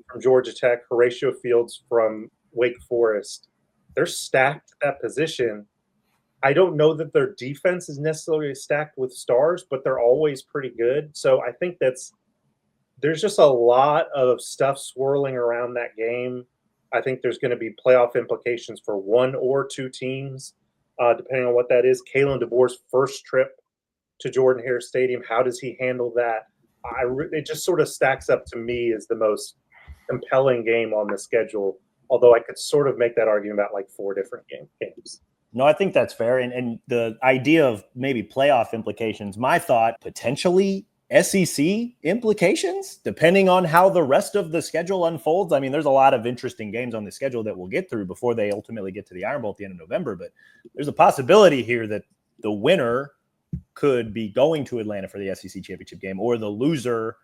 Speaker 2: from Georgia Tech, Horatio Fields from Wake Forest. They're stacked at that position. I don't know that their defense is necessarily stacked with stars, but they're always pretty good. So I think there's just a lot of stuff swirling around that game. I think there's going to be playoff implications for one or two teams, depending on what that is. Kalen DeBoer's first trip to Jordan-Hare Stadium, how does he handle that? It just sort of stacks up to me as the most compelling game on the schedule, although I could sort of make that argument about like 4 different games.
Speaker 1: No, I think that's fair. And the idea of maybe playoff implications, my thought, potentially SEC implications, depending on how the rest of the schedule unfolds. I mean, there's a lot of interesting games on the schedule that we'll get through before they ultimately get to the Iron Bowl at the end of November. But there's a possibility here that the winner could be going to Atlanta for the SEC championship game, or the loser,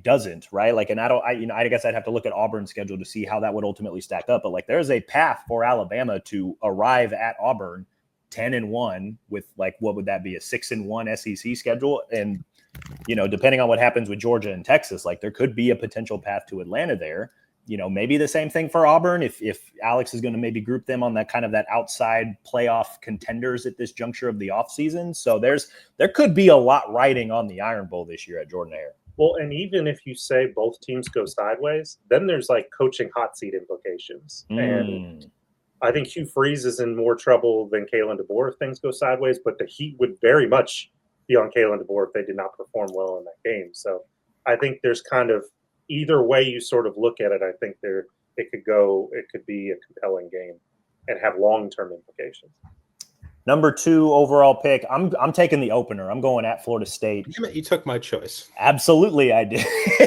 Speaker 1: doesn't, right? Like, and I guess I'd have to look at Auburn's schedule to see how that would ultimately stack up. But like, there's a path for Alabama to arrive at Auburn 10-1 with like, what would that be? A 6-1 SEC schedule. And, depending on what happens with Georgia and Texas, like there could be a potential path to Atlanta there. Maybe the same thing for Auburn if Alex is going to maybe group them on that kind of that outside playoff contenders at this juncture of the offseason. So there could be a lot riding on the Iron Bowl this year at Jordan-Hare.
Speaker 2: Well, and even if you say both teams go sideways, then there's like coaching hot seat implications. And I think Hugh Freeze is in more trouble than Kalen DeBoer if things go sideways, but the heat would very much be on Kalen DeBoer if they did not perform well in that game. So I think there's kind of either way you sort of look at it, I think it could be a compelling game and have long-term implications.
Speaker 1: Number 2 overall pick. I'm taking the opener. I'm going at Florida State.
Speaker 3: You took my choice.
Speaker 1: Absolutely, I did.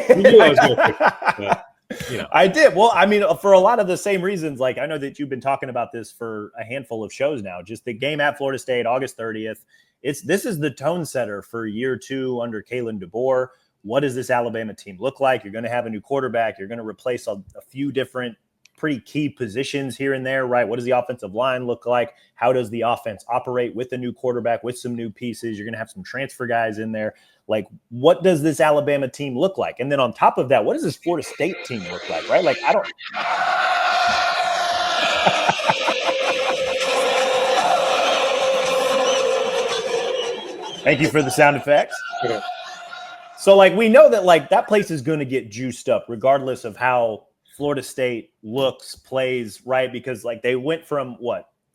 Speaker 3: You knew I was going to pick.
Speaker 1: I did. Well, for a lot of the same reasons. Like, I know that you've been talking about this for a handful of shows now. Just the game at Florida State, August 30th. This is the tone setter for year 2 under Kalen DeBoer. What does this Alabama team look like? You're going to have a new quarterback. You're going to replace a few different pretty key positions here and there, right? What does the offensive line look like? How does the offense operate with a new quarterback, with some new pieces? You're going to have some transfer guys in there. Like, what does this Alabama team look like? And then on top of that, what does this Florida State team look like, right? Like, I don't... Thank you for the sound effects.
Speaker 2: Yeah.
Speaker 1: So, like, we know that, like, that place is going to get juiced up regardless of how Florida State looks, plays, right? Because, like, they went from,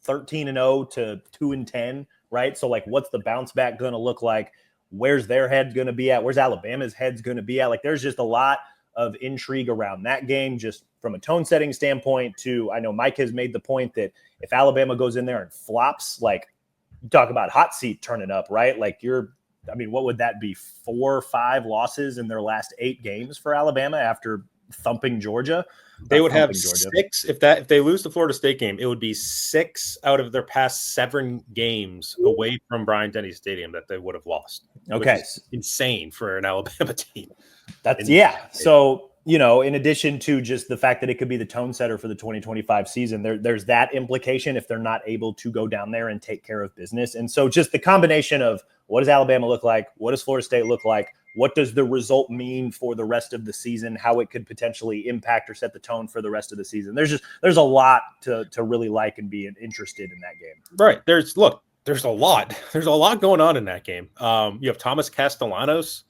Speaker 1: 13-0 to 2-10, right? So, like, what's the bounce back going to look like? Where's their head going to be at? Where's Alabama's head's going to be at? Like, there's just a lot of intrigue around that game, just from a tone-setting standpoint to, I know Mike has made the point that if Alabama goes in there and flops, like, you talk about hot seat turning up, right? Like, what would that be? 4 or 5 losses in their last 8 games for Alabama after thumping Georgia?
Speaker 3: They would have 6 if they lose the Florida State game. It would be 6 out of their past 7 games away from Bryant-Denny Stadium that they would have lost.
Speaker 1: Okay,
Speaker 3: insane for an Alabama team.
Speaker 1: So in addition to just the fact that it could be the tone setter for the 2025 season, there's that implication if they're not able to go down there and take care of business. And so just the combination of what does Alabama look like? What does Florida State look like? What does the result mean for the rest of the season? How it could potentially impact or set the tone for the rest of the season? There's a lot to really like and be interested in that game.
Speaker 3: Right. There's a lot. There's a lot going on in that game. You have Thomas Castellanos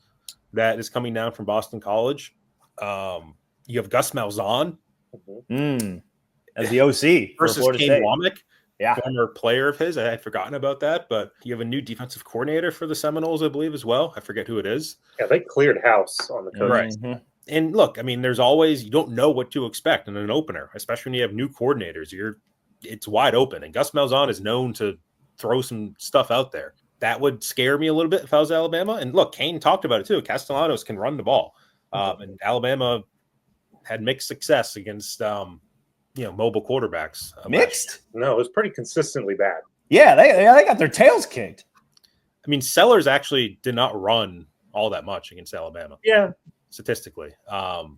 Speaker 3: that is coming down from Boston College. You have Gus Malzahn
Speaker 1: as the OC
Speaker 3: versus
Speaker 1: Florida
Speaker 3: Kane
Speaker 1: State.
Speaker 3: Womack. former player of his. I had forgotten about that, but you have a new defensive coordinator for the Seminoles, I believe, as well. I forget who it is.
Speaker 2: Yeah, they cleared house on the coach.
Speaker 3: Right. And look, I mean, there's always, you don't know what to expect in an opener, especially when you have new coordinators. It's wide open, and Gus Malzahn is known to throw some stuff out there. That would scare me a little bit if I was Alabama. And look, Kane talked about it too. Castellanos can run the ball, and Alabama had mixed success against mobile quarterbacks.
Speaker 1: Mixed?
Speaker 2: No, it was pretty consistently bad.
Speaker 1: Yeah, they got their tails kicked.
Speaker 3: I mean, Sellers actually did not run all that much against Alabama.
Speaker 2: Yeah,
Speaker 3: statistically,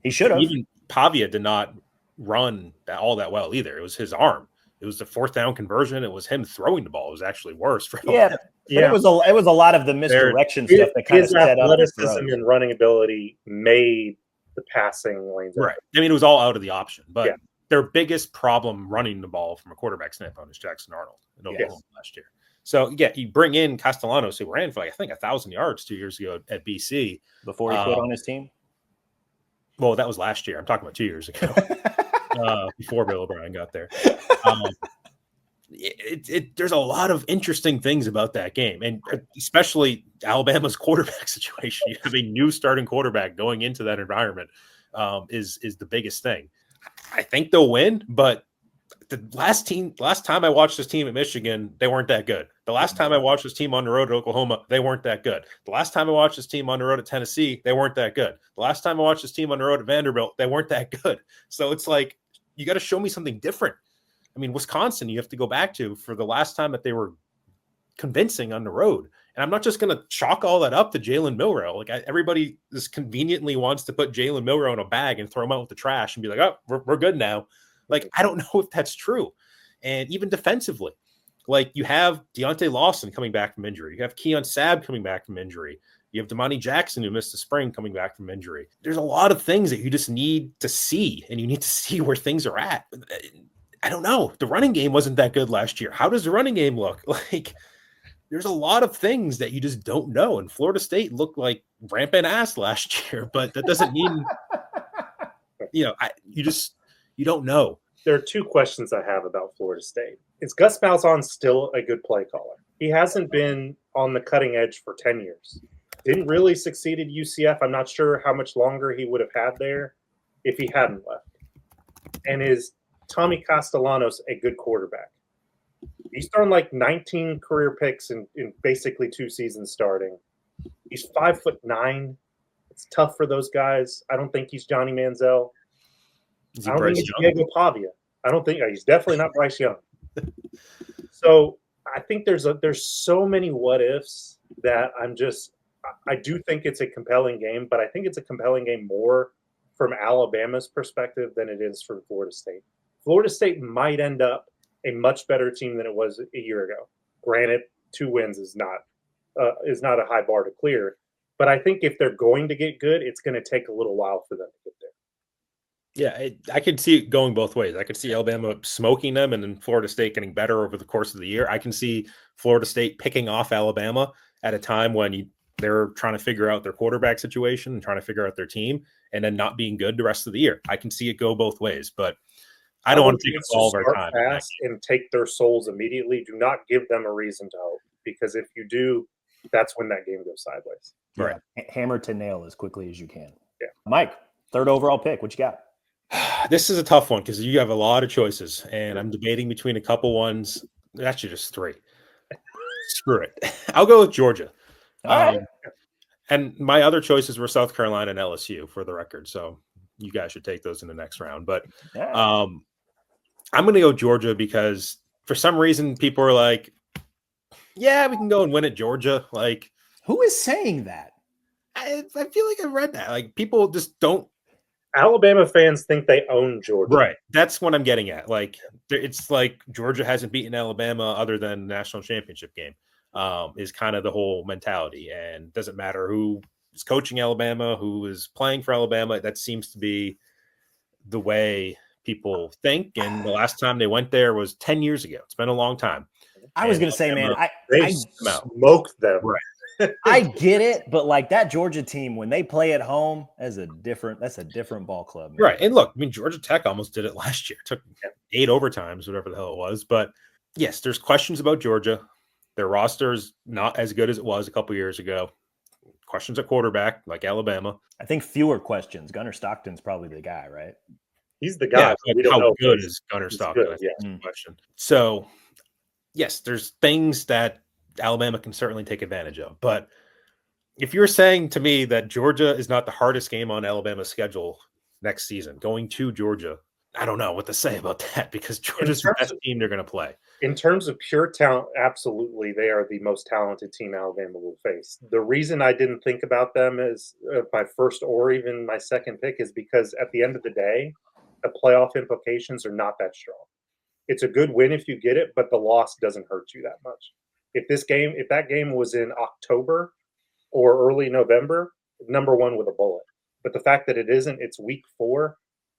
Speaker 1: he should have.
Speaker 3: Even Pavia did not run all that well either. It was his arm. It was the fourth down conversion. It was him throwing the ball. It was actually worse for Alabama.
Speaker 1: Yeah. It was a lot of the misdirection stuff that kind of set up his
Speaker 2: athleticism and running ability made the passing lanes
Speaker 3: right. I mean, it was all out of the option, but their biggest problem running the ball from a quarterback standpoint is Jackson Arnold in Oklahoma last year. So you bring in Castellanos, who ran for 1,000 yards 2 years ago at BC
Speaker 1: before he quit on his team.
Speaker 3: Well, that was last year. I'm talking about 2 years ago, before Bill O'Brien got there. There's a lot of interesting things about that game, and especially Alabama's quarterback situation. You have a new starting quarterback going into that environment is the biggest thing. I think they'll win, but the last time I watched this team at Michigan, they weren't that good. The last time I watched this team on the road at Oklahoma, they weren't that good. The last time I watched this team on the road at Tennessee, they weren't that good. The last time I watched this team on the road at Vanderbilt, they weren't that good. So it's like, you got to show me something different. I mean, Wisconsin, you have to go back to for the last time that they were convincing on the road. And I'm not just going to chalk all that up to Jalen Milroe. Everybody just conveniently wants to put Jalen Milroe in a bag and throw him out with the trash and be like, oh, we're good now. I don't know if that's true. And even defensively, you have Deontay Lawson coming back from injury. You have Keon Sabb coming back from injury. You have Damani Jackson, who missed the spring, coming back from injury. There's a lot of things that you just need to see, and you need to see where things are at. I don't know. The running game wasn't that good last year. How does the running game look? There's a lot of things that you just don't know. And Florida State looked like rampant ass last year, but that doesn't mean, you don't know.
Speaker 2: There are two questions I have about Florida State. Is Gus Malzahn still a good play caller? He hasn't been on the cutting edge for 10 years. Didn't really succeed at UCF. I'm not sure how much longer he would have had there if he hadn't left. And is Tommy Castellanos a good quarterback? He's thrown 19 career picks in basically 2 seasons starting. He's 5'9". It's tough for those guys. I don't think he's Johnny Manziel. I don't think he's Diego Pavia. I don't think he's definitely not Bryce Young. So I think there's so many what ifs that I do think it's a compelling game, but I think it's a compelling game more from Alabama's perspective than it is from Florida State. Florida State might end up a much better team than it was a year ago. Granted, 2 wins is not a high bar to clear, but I think if they're going to get good, it's going to take a little while for them to get there.
Speaker 3: Yeah, I could see it going both ways. I could see Alabama smoking them and then Florida State getting better over the course of the year. I can see Florida State picking off Alabama at a time when they're trying to figure out their quarterback situation and trying to figure out their team and then not being good the rest of the year. I can see it go both ways, but I don't want to take up all of our time.
Speaker 2: Fast and take their souls immediately. Do not give them a reason to hope, because if you do, that's when that game goes sideways.
Speaker 1: Right. Hammer to nail as quickly as you can.
Speaker 2: Yeah.
Speaker 1: Mike, 3rd overall pick. What you got?
Speaker 3: This is a tough one because you have a lot of choices, and I'm debating between a couple ones. Actually, just 3. Screw it. I'll go with Georgia.
Speaker 1: All right.
Speaker 3: And my other choices were South Carolina and LSU, for the record. So you guys should take those in the next round. But I'm going to go Georgia because for some reason people are like, yeah, we can go and win at Georgia.
Speaker 1: Who is saying that?
Speaker 3: I feel like I read that. People just don't.
Speaker 2: Alabama fans think they own Georgia.
Speaker 3: Right. That's what I'm getting at. It's like Georgia hasn't beaten Alabama other than the national championship game, is kind of the whole mentality. And it doesn't matter who is coaching Alabama, who is playing for Alabama. That seems to be the way people think. And the last time they went there was 10 years ago. It's been a long time.
Speaker 1: I was going to say, man,
Speaker 2: they smoked them.
Speaker 3: Right.
Speaker 1: I get it, but that Georgia team, when they play at home, that's a different ball club. Man.
Speaker 3: Right. And look, Georgia Tech almost did it last year. It took 8 overtimes, whatever the hell it was. But yes, there's questions about Georgia. Their roster is not as good as it was a couple years ago. Questions at quarterback, like Alabama.
Speaker 1: I think fewer questions. Gunnar Stockton's probably the guy, right?
Speaker 2: He's the
Speaker 3: Yeah,
Speaker 2: guy.
Speaker 3: but
Speaker 2: We don't
Speaker 3: how
Speaker 2: know.
Speaker 3: good is Gunnar
Speaker 2: He's
Speaker 3: Stockton?
Speaker 2: good.
Speaker 3: I think
Speaker 2: Yeah.
Speaker 3: is the question. So, yes, there's things that Alabama can certainly take advantage of. But if you're saying to me that Georgia is not the hardest game on Alabama's schedule next season, going to Georgia, I don't know what to say about that because Georgia's the best team they're going to play.
Speaker 2: In terms of pure talent, absolutely, they are the most talented team Alabama will face. The reason I didn't think about them as my first or even my second pick is because at the end of the day, the playoff implications are not that strong. It's a good win if you get it, but the loss doesn't hurt you that much. If that game was in October or early November, number one with a bullet. But the fact that it isn't, it's week 4.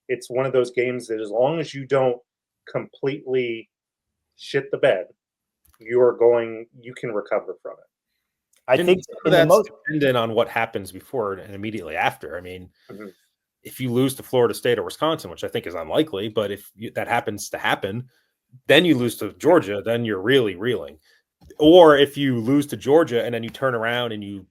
Speaker 2: It's one of those games that as long as you don't completely shit the bed, you can recover from it.
Speaker 1: I think
Speaker 3: that's dependent on what happens before and immediately after. I mean, if you lose to Florida State or Wisconsin, which I think is unlikely, but if that happens to happen, then you lose to Georgia, then you're really reeling. Or if you lose to Georgia and then you turn around and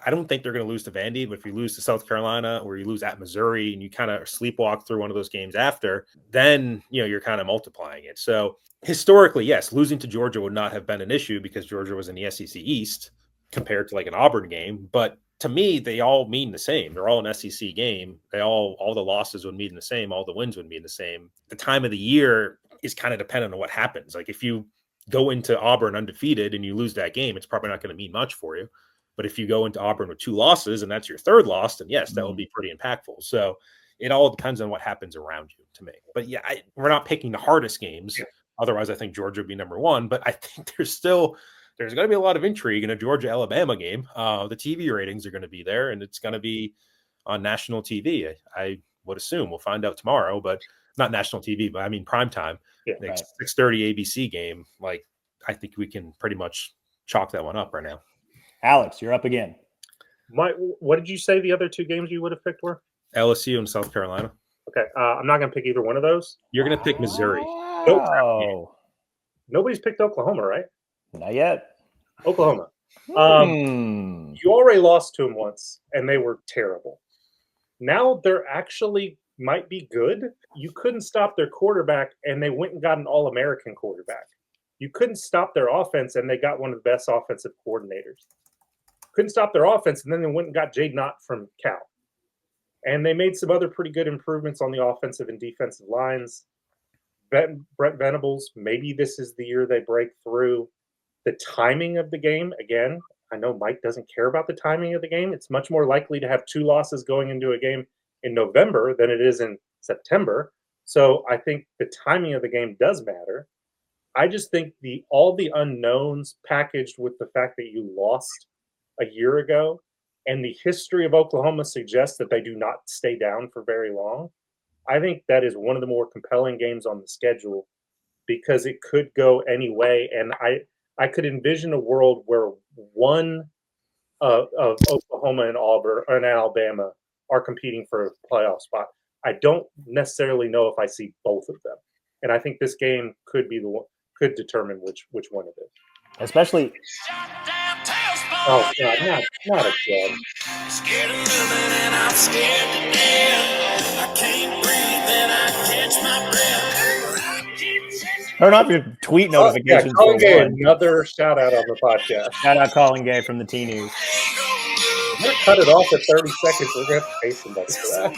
Speaker 3: I don't think they're going to lose to Vandy, but if you lose to South Carolina or you lose at Missouri and you kind of sleepwalk through one of those games after, then, you're kind of multiplying it. So historically, yes, losing to Georgia would not have been an issue because Georgia was in the SEC East compared to like an Auburn game. But to me, they all mean the same. They're all an SEC game. All the losses would mean the same. All the wins would mean the same. The time of the year is kind of dependent on what happens. Like if you go into Auburn undefeated and you lose that game, it's probably not going to mean much for you. But if you go into Auburn with 2 losses and that's your third loss, then yes, that will be pretty impactful. So it all depends on what happens around you to me. But yeah, we're not picking the hardest games. Yeah. Otherwise, I think Georgia would be number 1. But I think there's going to be a lot of intrigue in a Georgia-Alabama game. The TV ratings are going to be there, and it's going to be on national TV. I would assume we'll find out tomorrow, but not national TV, but I mean primetime. Yeah, like 6:30 ABC game. Like I think we can pretty much chalk that one up right now.
Speaker 1: Alex, you're up again.
Speaker 2: What did you say the other 2 games you would have picked were?
Speaker 3: LSU and South Carolina.
Speaker 2: Okay, I'm not going to pick either one of those.
Speaker 3: You're going to pick Missouri.
Speaker 2: Nope. Nobody's picked Oklahoma, right?
Speaker 1: Not yet.
Speaker 2: Oklahoma. You already lost to them once, and they were terrible. Now they're actually might be good. You couldn't stop their quarterback, and they went and got an All-American quarterback. You couldn't stop their offense, and they got one of the best offensive coordinators. Couldn't stop their offense, and then they went and got Jade Knott from Cal. And they made some other pretty good improvements on the offensive and defensive lines. Brett Venables, maybe this is the year they break through. The timing of the game, again, I know Mike doesn't care about the timing of the game. It's much more likely to have 2 losses going into a game in November than it is in September. So I think the timing of the game does matter. I just think all the unknowns packaged with the fact that you lost a year ago and the history of Oklahoma suggests that they do not stay down for very long. I think that is one of the more compelling games on the schedule because it could go any way. And I could envision a world where one of Oklahoma and Auburn and Alabama are competing for a playoff spot. I don't necessarily know if I see both of them. And I think this game could be could determine which one it is.
Speaker 1: Especially.
Speaker 2: Oh God, not again.
Speaker 4: Scared of living and I'm scared to death. I can't breathe and I catch my breath.
Speaker 1: Turn off your tweet notifications
Speaker 2: for
Speaker 1: one.
Speaker 2: Another shout out on the podcast.
Speaker 1: Shout out Colin Gay from the T News.
Speaker 2: I'm gonna cut it off at 30 seconds. We're gonna have to pay somebody for that.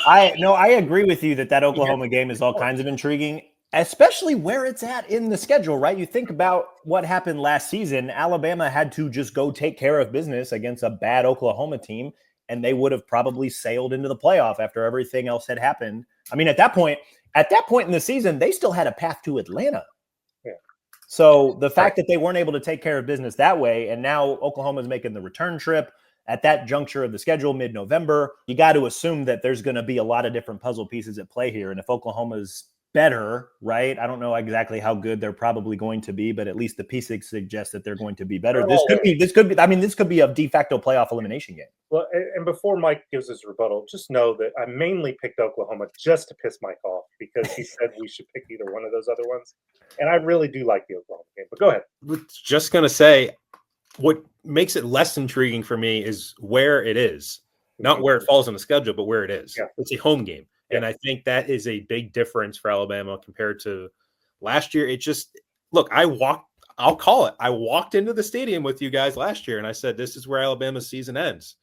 Speaker 1: I agree with you that Oklahoma game is all kinds of intriguing, especially where it's at in the schedule, right? You think about what happened last season. Alabama had to just go take care of business against a bad Oklahoma team, and they would have probably sailed into the playoff after everything else had happened. I mean, at that point in the season, they still had a path to Atlanta.
Speaker 2: Yeah.
Speaker 1: So the fact that they weren't able to take care of business that way, and now Oklahoma's making the return trip at that juncture of the schedule, mid-November, you got to assume that there's going to be a lot of different puzzle pieces at play here. And if Oklahoma's better, right? I don't know exactly how good they're probably going to be, but at least the pieces suggest that they're going to be better. This could be a de facto playoff elimination game.
Speaker 2: Well, and before Mike gives his rebuttal, just know that I mainly picked Oklahoma just to piss Mike off because he said we should pick either one of those other ones. And I really do like the Oklahoma game, but go ahead.
Speaker 3: Just going to say, what makes it less intriguing for me is where it is, not where it falls on the schedule, but where it is.
Speaker 2: Yeah.
Speaker 3: It's a home game.
Speaker 2: Yeah.
Speaker 3: And I think that is a big difference for Alabama compared to last year. It just, look, I'll call it. I walked into the stadium with you guys last year and I said, this is where Alabama's season ends.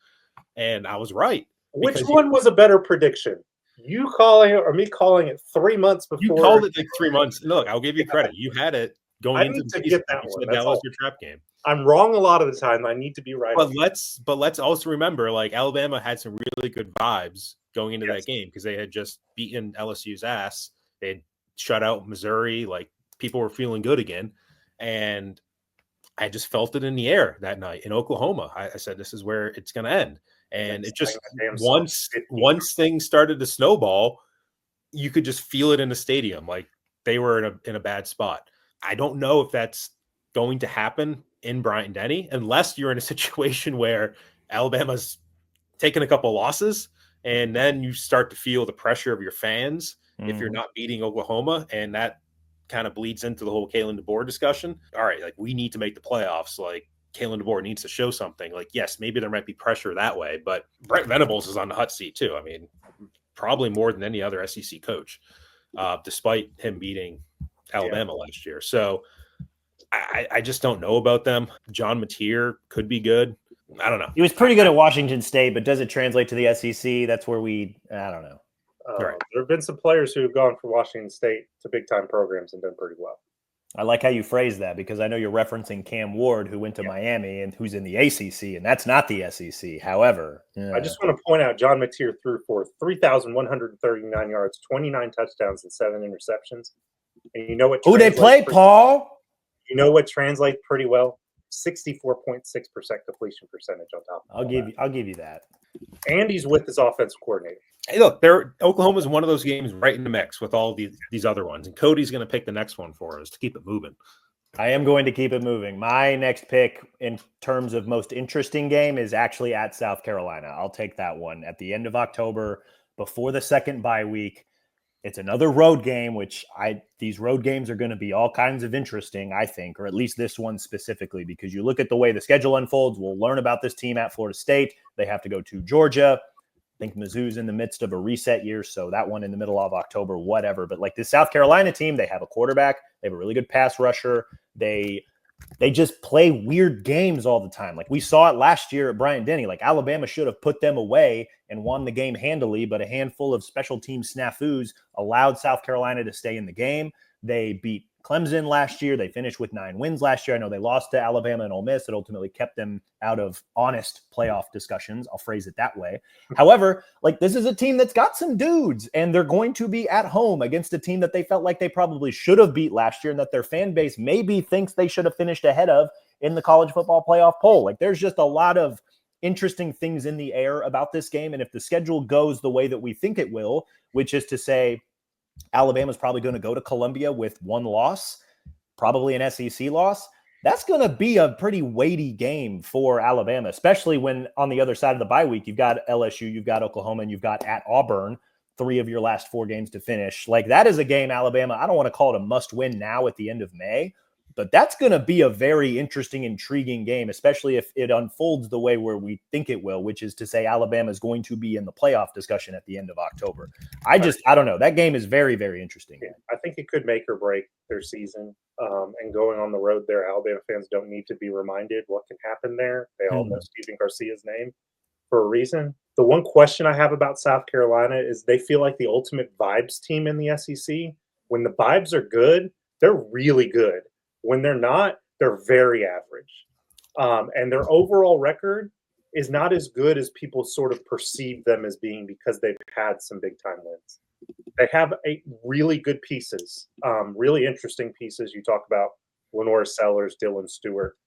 Speaker 3: And I was right.
Speaker 2: Which one was a better prediction? You calling it or me calling it 3 months before?
Speaker 3: You called it like 3 months. Look, I'll give you credit. You had it going into the season.
Speaker 2: Get that
Speaker 3: You
Speaker 2: one.
Speaker 3: said that was your trap game.
Speaker 2: I'm wrong a lot of the time. I need to be right.
Speaker 3: But let's also remember, like, Alabama had some really good vibes going into that game because they had just beaten LSU's ass. They had shut out Missouri. Like, people were feeling good again. And I just felt it in the air that night in Oklahoma. I said, this is where it's going to end. And it just, once things started to snowball, you could just feel it in the stadium. Like, they were in a bad spot. I don't know if that's going to happen in Bryant-Denny unless you're in a situation where Alabama's taken a couple losses and then you start to feel the pressure of your fans if you're not beating Oklahoma, and that kind of bleeds into the whole Kalen DeBoer discussion. All right, like, we need to make the playoffs. Like, Kalen DeBoer needs to show something. Like, yes, maybe there might be pressure that way, but Brent Venables is on the hot seat too. I mean, probably more than any other SEC coach, despite him beating Alabama last year. So I just don't know about them. John Mateer could be good. I don't know.
Speaker 1: He was pretty good at Washington State, but does it translate to the SEC? That's where I don't know.
Speaker 2: Right. There have been some players who have gone from Washington State to big-time programs and done pretty well.
Speaker 1: I like how you phrase that because I know you're referencing Cam Ward, who went to Miami and who's in the ACC, and that's not the SEC. However,
Speaker 2: I just want to point out John Mateer threw for 3,139 yards, 29 touchdowns, and 7 interceptions. And you know what?
Speaker 1: Who they play, Paul?
Speaker 2: You know what translates pretty well? 64.6% completion percentage on top of
Speaker 1: I'll give you that.
Speaker 2: And he's with his offensive coordinator.
Speaker 3: Hey, look, Oklahoma's one of those games right in the mix with all these other ones, and Cody's going to pick the next one for us to keep it moving.
Speaker 1: I am going to keep it moving. My next pick in terms of most interesting game is actually at South Carolina. I'll take that one at the end of October before the second bye week. It's another road game, which these road games are going to be all kinds of interesting, I think, or at least this one specifically, because you look at the way the schedule unfolds. We'll learn about this team at Florida State. They have to go to Georgia. I think Mizzou's in the midst of a reset year, so that one in the middle of October, whatever. But like this South Carolina team, they have a quarterback. They have a really good pass rusher. They just play weird games all the time. Like we saw it last year at Bryant-Denny. Like Alabama should have put them away and won the game handily, but a handful of special team snafus allowed South Carolina to stay in the game. They beat Clemson last year. They finished with 9 wins last year. I know they lost to Alabama and Ole Miss. It ultimately kept them out of honest playoff discussions. I'll phrase it that way. However, like this is a team that's got some dudes, and they're going to be at home against a team that they felt like they probably should have beat last year and that their fan base maybe thinks they should have finished ahead of in the college football playoff poll. Like there's just a lot of interesting things in the air about this game. And if the schedule goes the way that we think it will, which is to say Alabama's probably going to go to Columbia with 1 loss, probably an SEC loss, that's going to be a pretty weighty game for Alabama, especially when on the other side of the bye week, you've got LSU, you've got Oklahoma, and you've got at Auburn, 3 of your last 4 games to finish. Like that is a game Alabama, I don't want to call it a must win now at the end of May, but that's going to be a very interesting, intriguing game, especially if it unfolds the way where we think it will, which is to say Alabama is going to be in the playoff discussion at the end of October. I don't know. That game is very, very interesting.
Speaker 2: Yeah, I think it could make or break their season. And going on the road there, Alabama fans don't need to be reminded what can happen there. They all know Stephen Garcia's name for a reason. The one question I have about South Carolina is they feel like the ultimate vibes team in the SEC. When the vibes are good, they're really good. When they're not, they're very average. And their overall record is not as good as people sort of perceive them as being because they've had some big-time wins. They have really good pieces, really interesting pieces. You talk about Lenora Sellers, Dylan Stewart.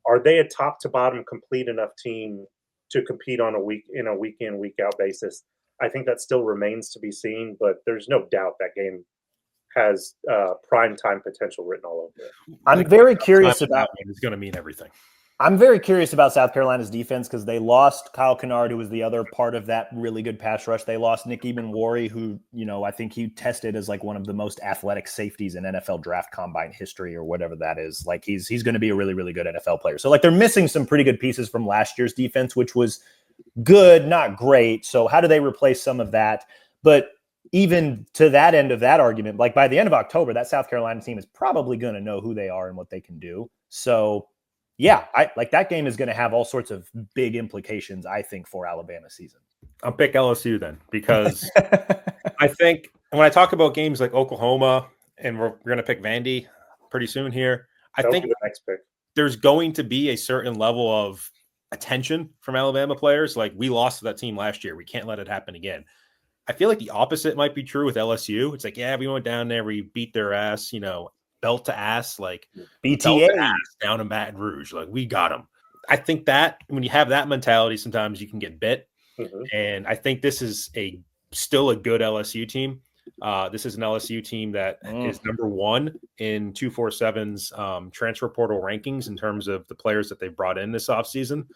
Speaker 2: Are they a top-to-bottom complete enough team to compete on a week-in, week-out basis? I think that still remains to be seen, but there's no doubt that game has prime time potential written all over it.
Speaker 1: I'm very curious about
Speaker 3: – it's going to mean everything.
Speaker 1: I'm very curious about South Carolina's defense because they lost Kyle Kennard, who was the other part of that really good pass rush. They lost Nick Ebenwari, who, I think he tested as like one of the most athletic safeties in NFL draft combine history or whatever that is. Like he's going to be a really, really good NFL player. So like they're missing some pretty good pieces from last year's defense, which was good, not great. So how do they replace some of that? But even to that end of that argument, like by the end of October, that South Carolina team is probably going to know who they are and what they can do. So yeah, I like that game is going to have all sorts of big implications, I think, for Alabama season.
Speaker 3: I'll pick LSU then because I think when I talk about games like Oklahoma and we're going to pick Vandy pretty soon here,
Speaker 2: That'll
Speaker 3: think
Speaker 2: be the next pick.
Speaker 3: There's going to be a certain level of attention from Alabama players. Like we lost to that team last year. We can't let it happen again. I feel like the opposite might be true with LSU. It's like, yeah, we went down there, we beat their ass, belt to ass, like
Speaker 1: BTA
Speaker 3: ass down in Baton Rouge. Like we got them. I think that when you have that mentality, sometimes you can get bit.
Speaker 2: Mm-hmm.
Speaker 3: And I think this is still a good LSU team. This is an LSU team that is number one in 247's transfer portal rankings in terms of the players that they've brought in this offseason.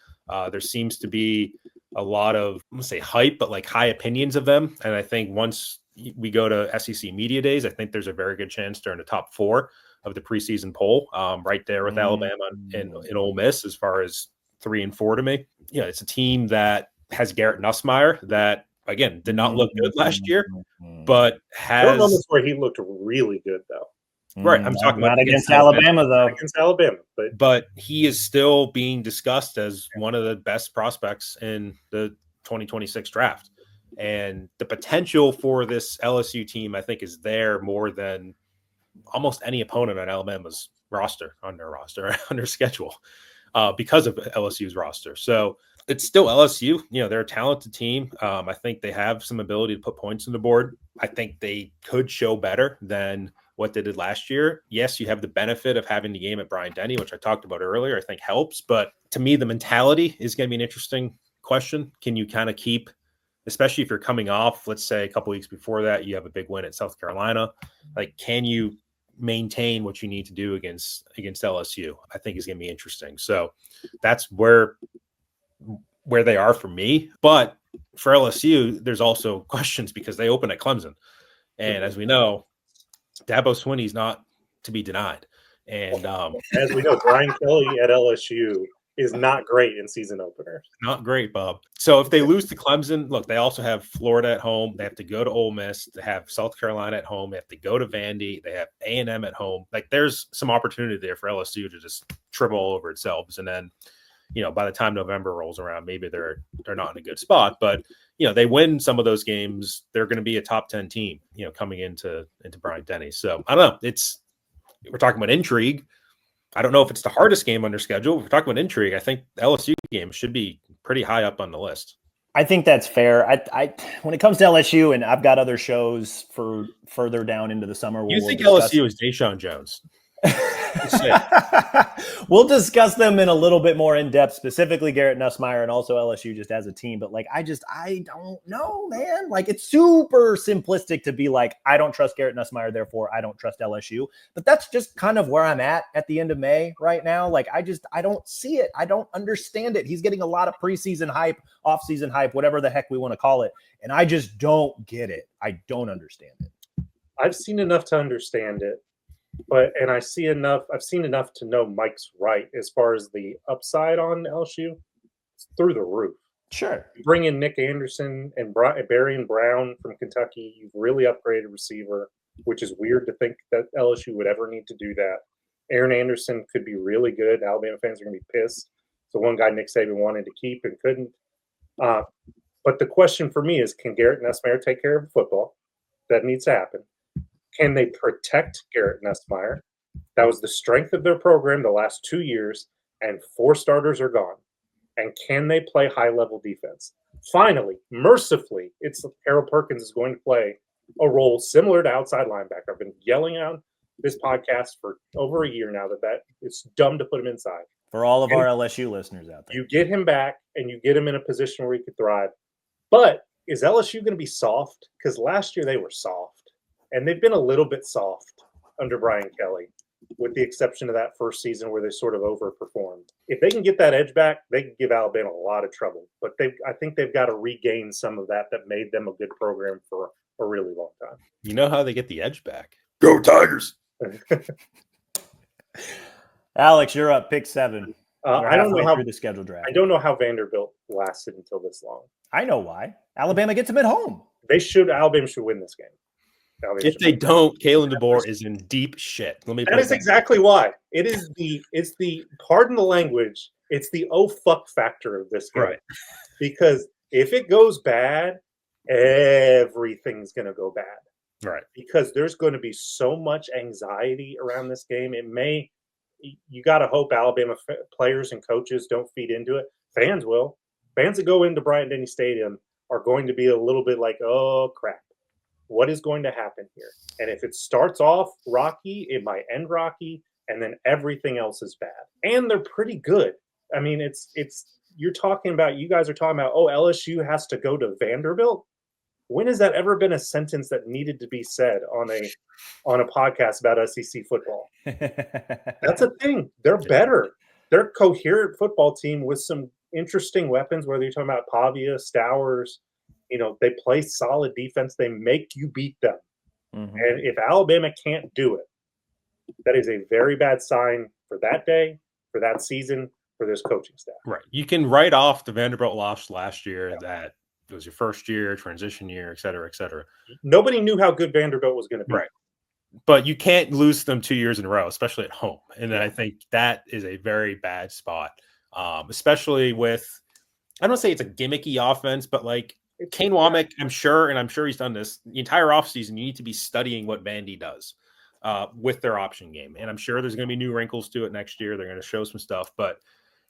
Speaker 3: There seems to be a lot of, I'm going to say hype, but like high opinions of them. And I think once we go to SEC Media Days, I think there's a very good chance they're in the top 4 of the preseason poll, right there with Alabama and Ole Miss as far as 3 and 4 to me. It's a team that has Garrett Nussmeier that, again, did not look good last year, but has...
Speaker 2: There were moments where he looked really good, though.
Speaker 3: Right, I'm talking
Speaker 1: not
Speaker 3: about
Speaker 1: against Alabama, though.
Speaker 2: Against Alabama,
Speaker 3: but he is still being discussed as one of the best prospects in the 2026 draft. And the potential for this LSU team, I think, is there more than almost any opponent on Alabama's roster, on their schedule, because of LSU's roster. So it's still LSU. They're a talented team. I think they have some ability to put points on the board. I think they could show better than what they did last year. Yes, you have the benefit of having the game at Bryant-Denny, which I talked about earlier, I think helps. But to me, the mentality is going to be an interesting question. Can you kind of keep, especially if you're coming off, let's say a couple weeks before that, you have a big win at South Carolina. Like, can you maintain what you need to do against LSU? I think is going to be interesting. So that's where they are for me. But for LSU, there's also questions because they open at Clemson. And as we know, Dabo Swinney's not to be denied. And
Speaker 2: as we know, Brian Kelly at LSU is not great in season openers.
Speaker 3: Not great, Bob. So if they lose to Clemson, look, they also have Florida at home. They have to go to Ole Miss. They have South Carolina at home. They have to go to Vandy. They have A&M at home. Like, there's some opportunity there for LSU to just trip all over itself. And then, by the time November rolls around, maybe they're not in a good spot. But, they win some of those games, they're going to be a top 10 team, coming into Bryant-Denny. So I don't know. We're talking about intrigue. I don't know if it's the hardest game on their schedule. If we're talking about intrigue, I think the LSU game should be pretty high up on the list.
Speaker 1: I think that's fair. I when it comes to LSU, and I've got other shows for further down into the summer.
Speaker 3: You think LSU is Deshaun Jones?
Speaker 1: We'll discuss them in a little bit more in depth, specifically Garrett Nussmeier and also LSU just as a team. But I don't know, man. Like, it's super simplistic to be like, I don't trust Garrett Nussmeier, therefore I don't trust LSU. But that's just kind of where I'm at the end of May right now. Like, I don't see it. I don't understand it. He's getting a lot of preseason hype, offseason hype, whatever the heck we want to call it. And I just don't get it. I don't understand it.
Speaker 2: I've seen enough to understand it. I've seen enough to know Mike's right as far as the upside on LSU. It's through the roof.
Speaker 1: Sure.
Speaker 2: You bring in Nick Anderson and Barry Brown from Kentucky. You've really upgraded receiver, which is weird to think that LSU would ever need to do that. Aaron Anderson could be really good. Alabama fans are going to be pissed. So one guy Nick Saban wanted to keep and couldn't. But the question for me is, can Garrett Nussmeier take care of the football? That needs to happen. Can they protect Garrett Nussmeier? That was the strength of their program the last 2 years, and 4 starters are gone. And can they play high-level defense? Finally, mercifully, it's Harold Perkins is going to play a role similar to outside linebacker. I've been yelling out this podcast for over a year now that it's dumb to put him inside.
Speaker 1: For all of our LSU listeners out there.
Speaker 2: You get him back, and you get him in a position where he could thrive. But is LSU going to be soft? Because last year they were soft. and they've been a little bit soft under Brian Kelly, with the exception of that first season where they sort of overperformed. If they can get that edge back, they can give Alabama a lot of trouble. But I think they've got to regain some of that made them a good program for a really long time.
Speaker 3: You know how they get the edge back? Go Tigers!
Speaker 1: Alex, you're up. Pick 7.
Speaker 2: I don't know how
Speaker 1: through the schedule draft.
Speaker 2: I don't know how Vanderbilt lasted until this long.
Speaker 1: I know why. Alabama gets them at home.
Speaker 2: Alabama should win this game.
Speaker 3: If they don't, Kalen DeBoer is in deep shit.
Speaker 2: That is exactly why. It's the pardon the language, it's the oh fuck factor of this game.
Speaker 3: Right.
Speaker 2: Because if it goes bad, everything's going to go bad.
Speaker 3: Right.
Speaker 2: Because there's going to be so much anxiety around this game. You got to hope Alabama players and coaches don't feed into it. Fans will. Fans that go into Bryant-Denny Stadium are going to be a little bit like, oh, crap. What is going to happen here? And if it starts off rocky, it might end rocky, and then everything else is bad. And they're pretty good. I mean, you guys are talking about, oh, LSU has to go to Vanderbilt. When has that ever been a sentence that needed to be said on a podcast about SEC football? That's a thing. They're better. They're a coherent football team with some interesting weapons, whether you're talking about Pavia, Stowers. They play solid defense. They make you beat them. Mm-hmm. And if Alabama can't do it, that is a very bad sign for that day, for that season, for this coaching staff.
Speaker 3: Right. You can write off the Vanderbilt loss last year that it was your first year, transition year, et cetera, et cetera.
Speaker 2: Nobody knew how good Vanderbilt was going to be.
Speaker 3: Right. But you can't lose them 2 years in a row, especially at home. And I think that is a very bad spot, especially with, I don't say it's a gimmicky offense, but like Kane Womack, I'm sure he's done this the entire offseason. You need to be studying what Vandy does with their option game. And I'm sure there's going to be new wrinkles to it next year. They're going to show some stuff, but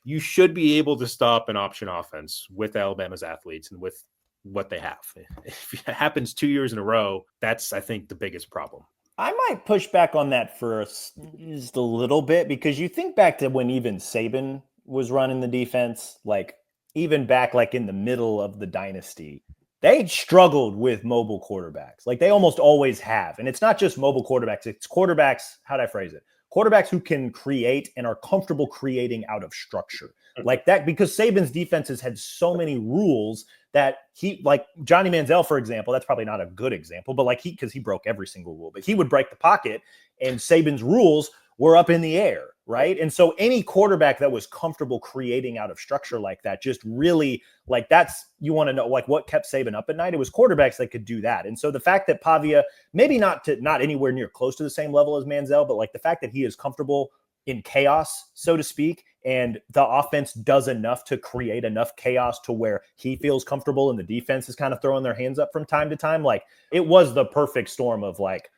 Speaker 3: you should be able to stop an option offense with Alabama's athletes and with what they have. If it happens 2 years in a row, that's, I think, the biggest problem.
Speaker 1: I might push back on that for just a little bit, because you think back to when even Saban was running the defense, like even back like in the middle of the dynasty, they struggled with mobile quarterbacks. Like they almost always have. And it's not just mobile quarterbacks. It's quarterbacks. How'd I phrase it? Quarterbacks who can create and are comfortable creating out of structure like that, because Saban's defenses had so many rules that like Johnny Manziel, for example, that's probably not a good example, but like because he broke every single rule, but he would break the pocket and Saban's rules were up in the air. Right. And so any quarterback that was comfortable creating out of structure like that, just really like you want to know, like what kept Saban up at night? It was quarterbacks that could do that. And so the fact that Pavia, maybe not anywhere near close to the same level as Manziel, but like the fact that he is comfortable in chaos, so to speak, and the offense does enough to create enough chaos to where he feels comfortable and the defense is kind of throwing their hands up from time to time. Like it was the perfect storm of like,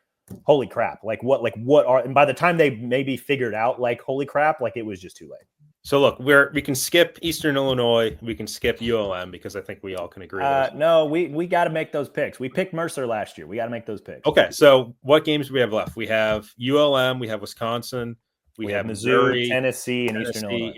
Speaker 1: holy crap, and by the time they maybe figured out like, holy crap, like it was just too late.
Speaker 3: So look, we can skip Eastern Illinois. We can skip ULM because I think we all can agree.
Speaker 1: No, we got to make those picks. We picked Mercer last year. We got to make those picks.
Speaker 3: Okay. So what games do we have left? We have ULM, we have Wisconsin, we have
Speaker 1: Missouri, Tennessee, and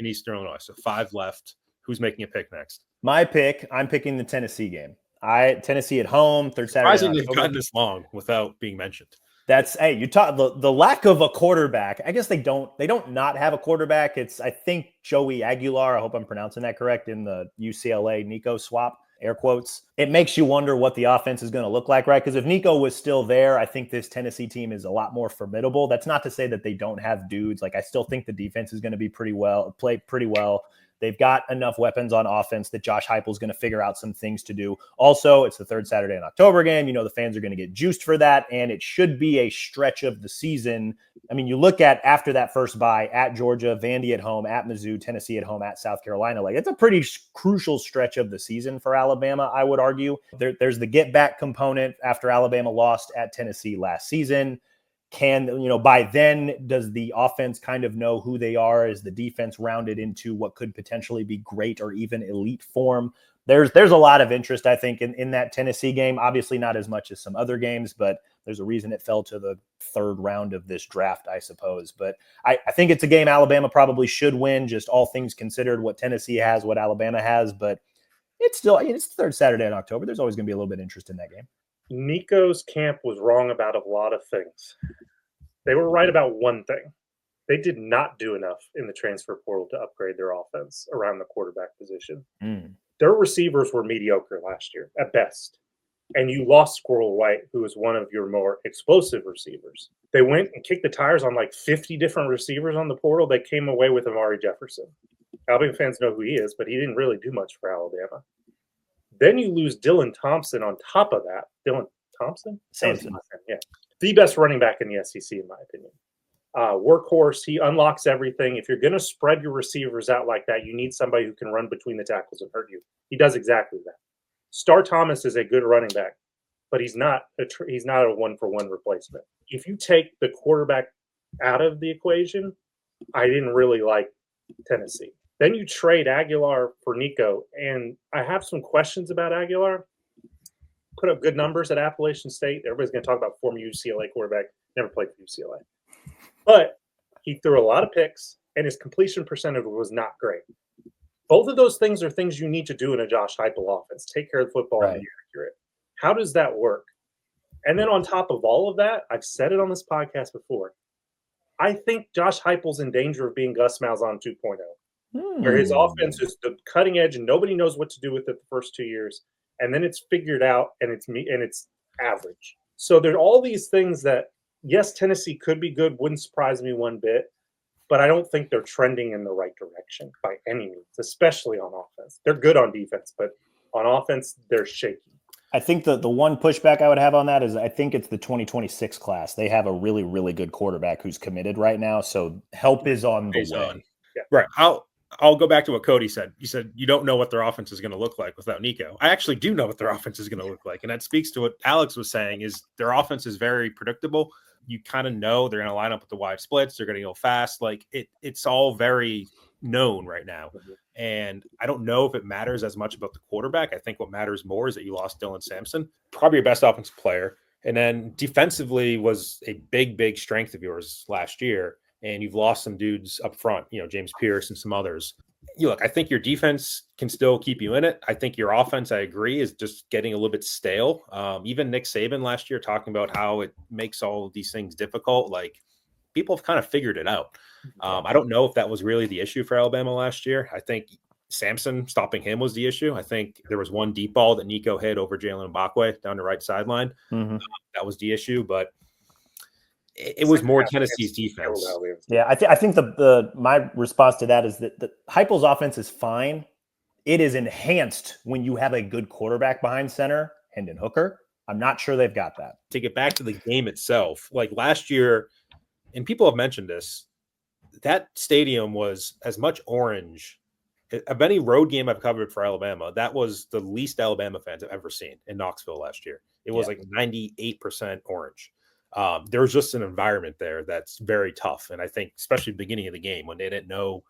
Speaker 3: Eastern Illinois. So 5 left. Who's making a pick next?
Speaker 1: My pick, I'm picking the Tennessee game. Tennessee at home, third Saturday.
Speaker 3: Surprising they've gotten this long without being mentioned.
Speaker 1: You talk the lack of a quarterback. I guess they don't not have a quarterback. It's, I think, Joey Aguilar. I hope I'm pronouncing that correct, in the UCLA Nico swap, air quotes. It makes you wonder what the offense is going to look like, right? Because if Nico was still there, I think this Tennessee team is a lot more formidable. That's not to say that they don't have dudes. Like I still think the defense is going to play pretty well. They've got enough weapons on offense that Josh Heupel is going to figure out some things to do. Also, it's the third Saturday in October game. The fans are going to get juiced for that, and it should be a stretch of the season. I mean, you look at after that first bye at Georgia, Vandy at home, at Mizzou, Tennessee at home, at South Carolina. Like it's a pretty crucial stretch of the season for Alabama, I would argue. There's the get back component after Alabama lost at Tennessee last season. By then, does the offense kind of know who they are? Is the defense rounded into what could potentially be great or even elite form? There's a lot of interest, I think, in that Tennessee game. Obviously not as much as some other games, but there's a reason it fell to the third round of this draft, I suppose. But I think it's a game Alabama probably should win, just all things considered, what Tennessee has, what Alabama has. But it's still, it's the third Saturday in October. There's always going to be a little bit of interest in that game.
Speaker 2: Nico's camp was wrong about a lot of things. They were right about one thing. They did not do enough in the transfer portal to upgrade their offense around the quarterback position. Their receivers were mediocre last year at best. And you lost Squirrel White, who is one of your more explosive receivers. They went and kicked the tires on like 50 different receivers on the portal. They came away with Amari Jefferson. Alabama fans know who he is, but he didn't really do much for Alabama. Then you lose Dylan Thompson on top of that. Dylan Thompson?
Speaker 1: Samson.
Speaker 2: Yeah. The best running back in the SEC, in my opinion. Workhorse, he unlocks everything. If you're going to spread your receivers out like that, you need somebody who can run between the tackles and hurt you. He does exactly that. Star Thomas is a good running back, but he's not a one-for-one replacement. If you take the quarterback out of the equation, I didn't really like Tennessee. Then you trade Aguilar for Nico, and I have some questions about Aguilar. Put up good numbers at Appalachian State. Everybody's going to talk about former UCLA quarterback. Never played for UCLA. But he threw a lot of picks, and his completion percentage was not great. Both of those things are things you need to do in a Josh Heupel offense. Take care of the football and be accurate. How does that work? And then on top of all of that, I've said it on this podcast before, I think Josh Heupel's in danger of being Gus Malzahn 2.0, where his offense is the cutting edge and nobody knows what to do with it the first 2 years. And then it's figured out and it's average. So there are all these things that, yes, Tennessee could be good, wouldn't surprise me one bit. But I don't think they're trending in the right direction by any means, especially on offense. They're good on defense, but on offense, they're shaky.
Speaker 1: I think the one pushback I would have on that is I think it's the 2026 class. They have a really, really good quarterback who's committed right now, so help is on the way.
Speaker 3: Yeah. Right. I'll go back to what Cody said. You said you don't know what their offense is going to look like without Nico. I actually do know what their offense is going to look like, and that speaks to what Alex was saying is their offense is very predictable. You kind of know they're going to line up with the wide splits. They're going to go fast. Like it's all very known right now. And I don't know if it matters as much about the quarterback. I think what matters more is that you lost Dylan Sampson, probably your best offensive player. And then defensively was a big, big strength of yours last year. And you've lost some dudes up front, James Pierce and some others. I think your defense can still keep you in it. I think your offense, I agree, is just getting a little bit stale. Even Nick Saban last year talking about how it makes all of these things difficult. Like people have kind of figured it out. I don't know if that was really the issue for Alabama last year. I think Sampson stopping him was the issue. I think there was one deep ball that Nico hit over Jalen Mbakwe down the right sideline. That was the issue, but it was more Tennessee's defense.
Speaker 1: Yeah, I think my response to that is that the Heupel's offense is fine. It is enhanced when you have a good quarterback behind center, Hendon Hooker. I'm not sure they've got that.
Speaker 3: To get back to the game itself, like last year, and people have mentioned this, that stadium was as much orange. Of any road game I've covered for Alabama, that was the least Alabama fans I've ever seen in Knoxville last year. It was like 98% orange. There was just an environment there that's very tough. And I think especially at the beginning of the game when they didn't know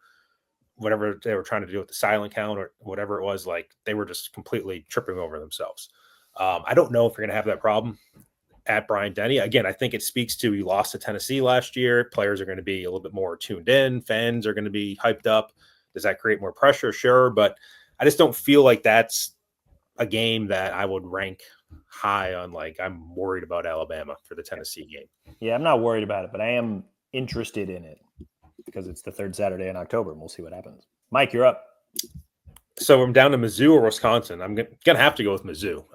Speaker 3: whatever they were trying to do with the silent count or whatever it was, like they were just completely tripping over themselves. I don't know if you're going to have that problem at Bryant-Denny. Again, I think it speaks to you lost to Tennessee last year. Players are going to be a little bit more tuned in. Fans are going to be hyped up. Does that create more pressure? Sure. But I just don't feel like that's a game that I would rank high on. Like I'm worried about Alabama for the Tennessee game.
Speaker 1: Yeah, I'm not worried about it, but I am interested in it because it's the third Saturday in October and we'll see what happens. Mike, you're up.
Speaker 3: So I'm down to Mizzou or Wisconsin. I'm going to have to go with Mizzou.